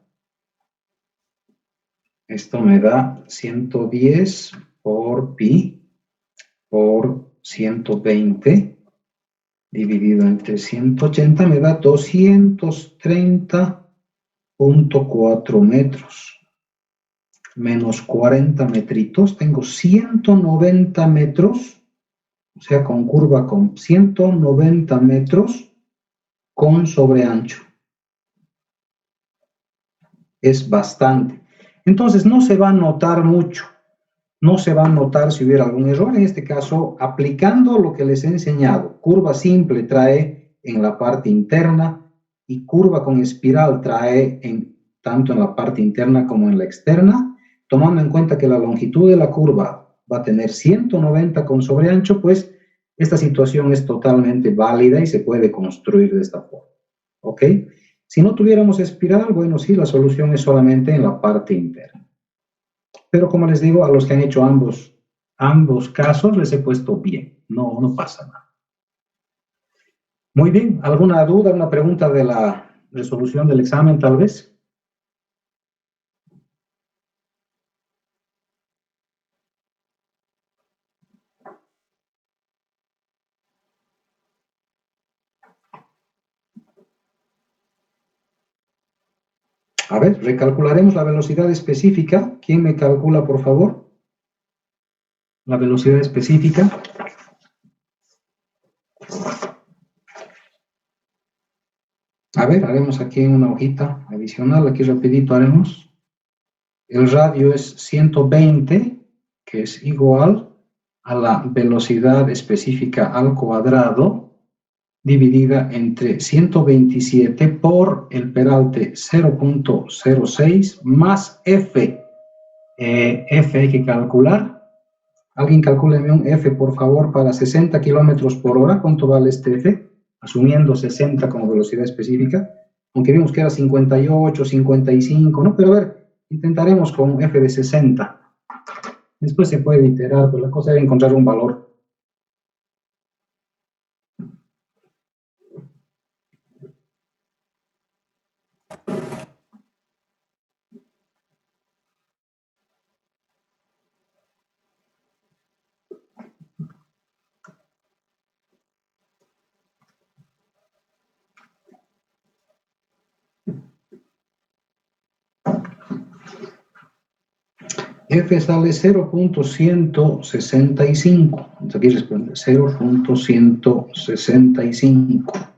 Esto me da 110 por pi por 120 dividido entre 180 me da 230.4 metros. Menos 40 metritos, tengo 190 metros. O sea, con curva con 190 metros con sobreancho. Es bastante. Entonces, no se va a notar mucho. No se va a notar si hubiera algún error. En este caso, aplicando lo que les he enseñado. Curva simple trae en la parte interna y curva con espiral trae tanto en la parte interna como en la externa. Tomando en cuenta que la longitud de la curva va a tener 190 con sobreancho, pues esta situación es totalmente válida y se puede construir de esta forma. ¿Ok? Si no tuviéramos espiral, bueno, sí, la solución es solamente en la parte interna. Pero como les digo, a los que han hecho ambos casos les he puesto bien. No pasa nada. Muy bien. ¿Alguna duda, una pregunta de la resolución del examen, tal vez? A ver, recalcularemos la velocidad específica. ¿Quién me calcula, por favor? La velocidad específica. A ver, haremos aquí una hojita adicional. Aquí rapidito haremos. El radio es 120, que es igual a la velocidad específica al cuadrado dividida entre 127 por el peralte 0.06 más F. F hay que calcular. Alguien calcúleme un F, por favor, para 60 kilómetros por hora. ¿Cuánto vale este F? Asumiendo 60 como velocidad específica. Aunque vimos que era 58, 55, ¿no? Pero a ver, intentaremos con un F de 60. Después se puede iterar, pero la cosa es encontrar un valor. F sale 0.165. Entonces aquí responde 0.165.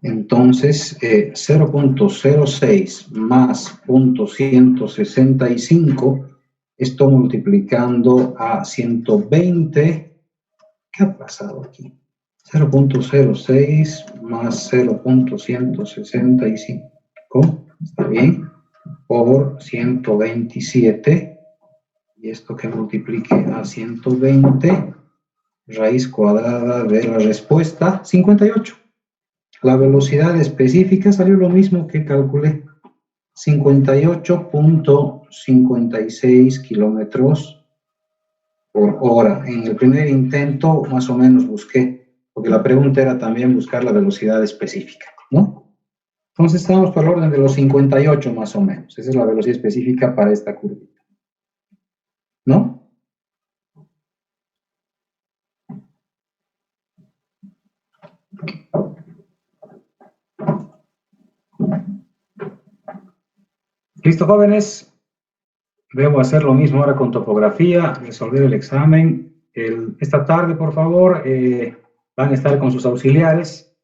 Entonces, 0.06 más 0.165, esto multiplicando a 120. ¿Qué ha pasado aquí? 0.06 más 0.165, ¿está bien? Por 127, y esto que multiplique a 120, raíz cuadrada de la respuesta, 58. La velocidad específica salió lo mismo que calculé, 58.56 kilómetros por hora. En el primer intento más o menos busqué, porque la pregunta era también buscar la velocidad específica, ¿no? Entonces estamos por el orden de los 58 más o menos. Esa es la velocidad específica para esta curvita, ¿no? ¿Listo, jóvenes? Debo hacer lo mismo ahora con topografía, resolver el examen. Esta tarde, por favor, van a estar con sus auxiliares.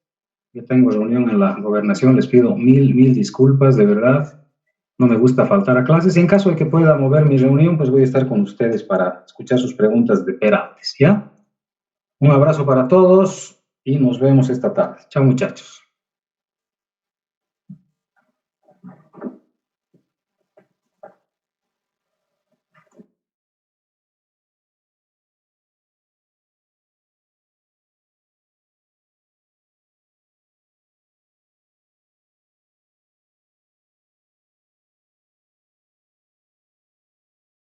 Yo tengo reunión en la gobernación, les pido mil disculpas, de verdad. No me gusta faltar a clases. En caso de que pueda mover mi reunión, pues voy a estar con ustedes para escuchar sus preguntas de perantes, ¿ya? Un abrazo para todos y nos vemos esta tarde. Chao, muchachos.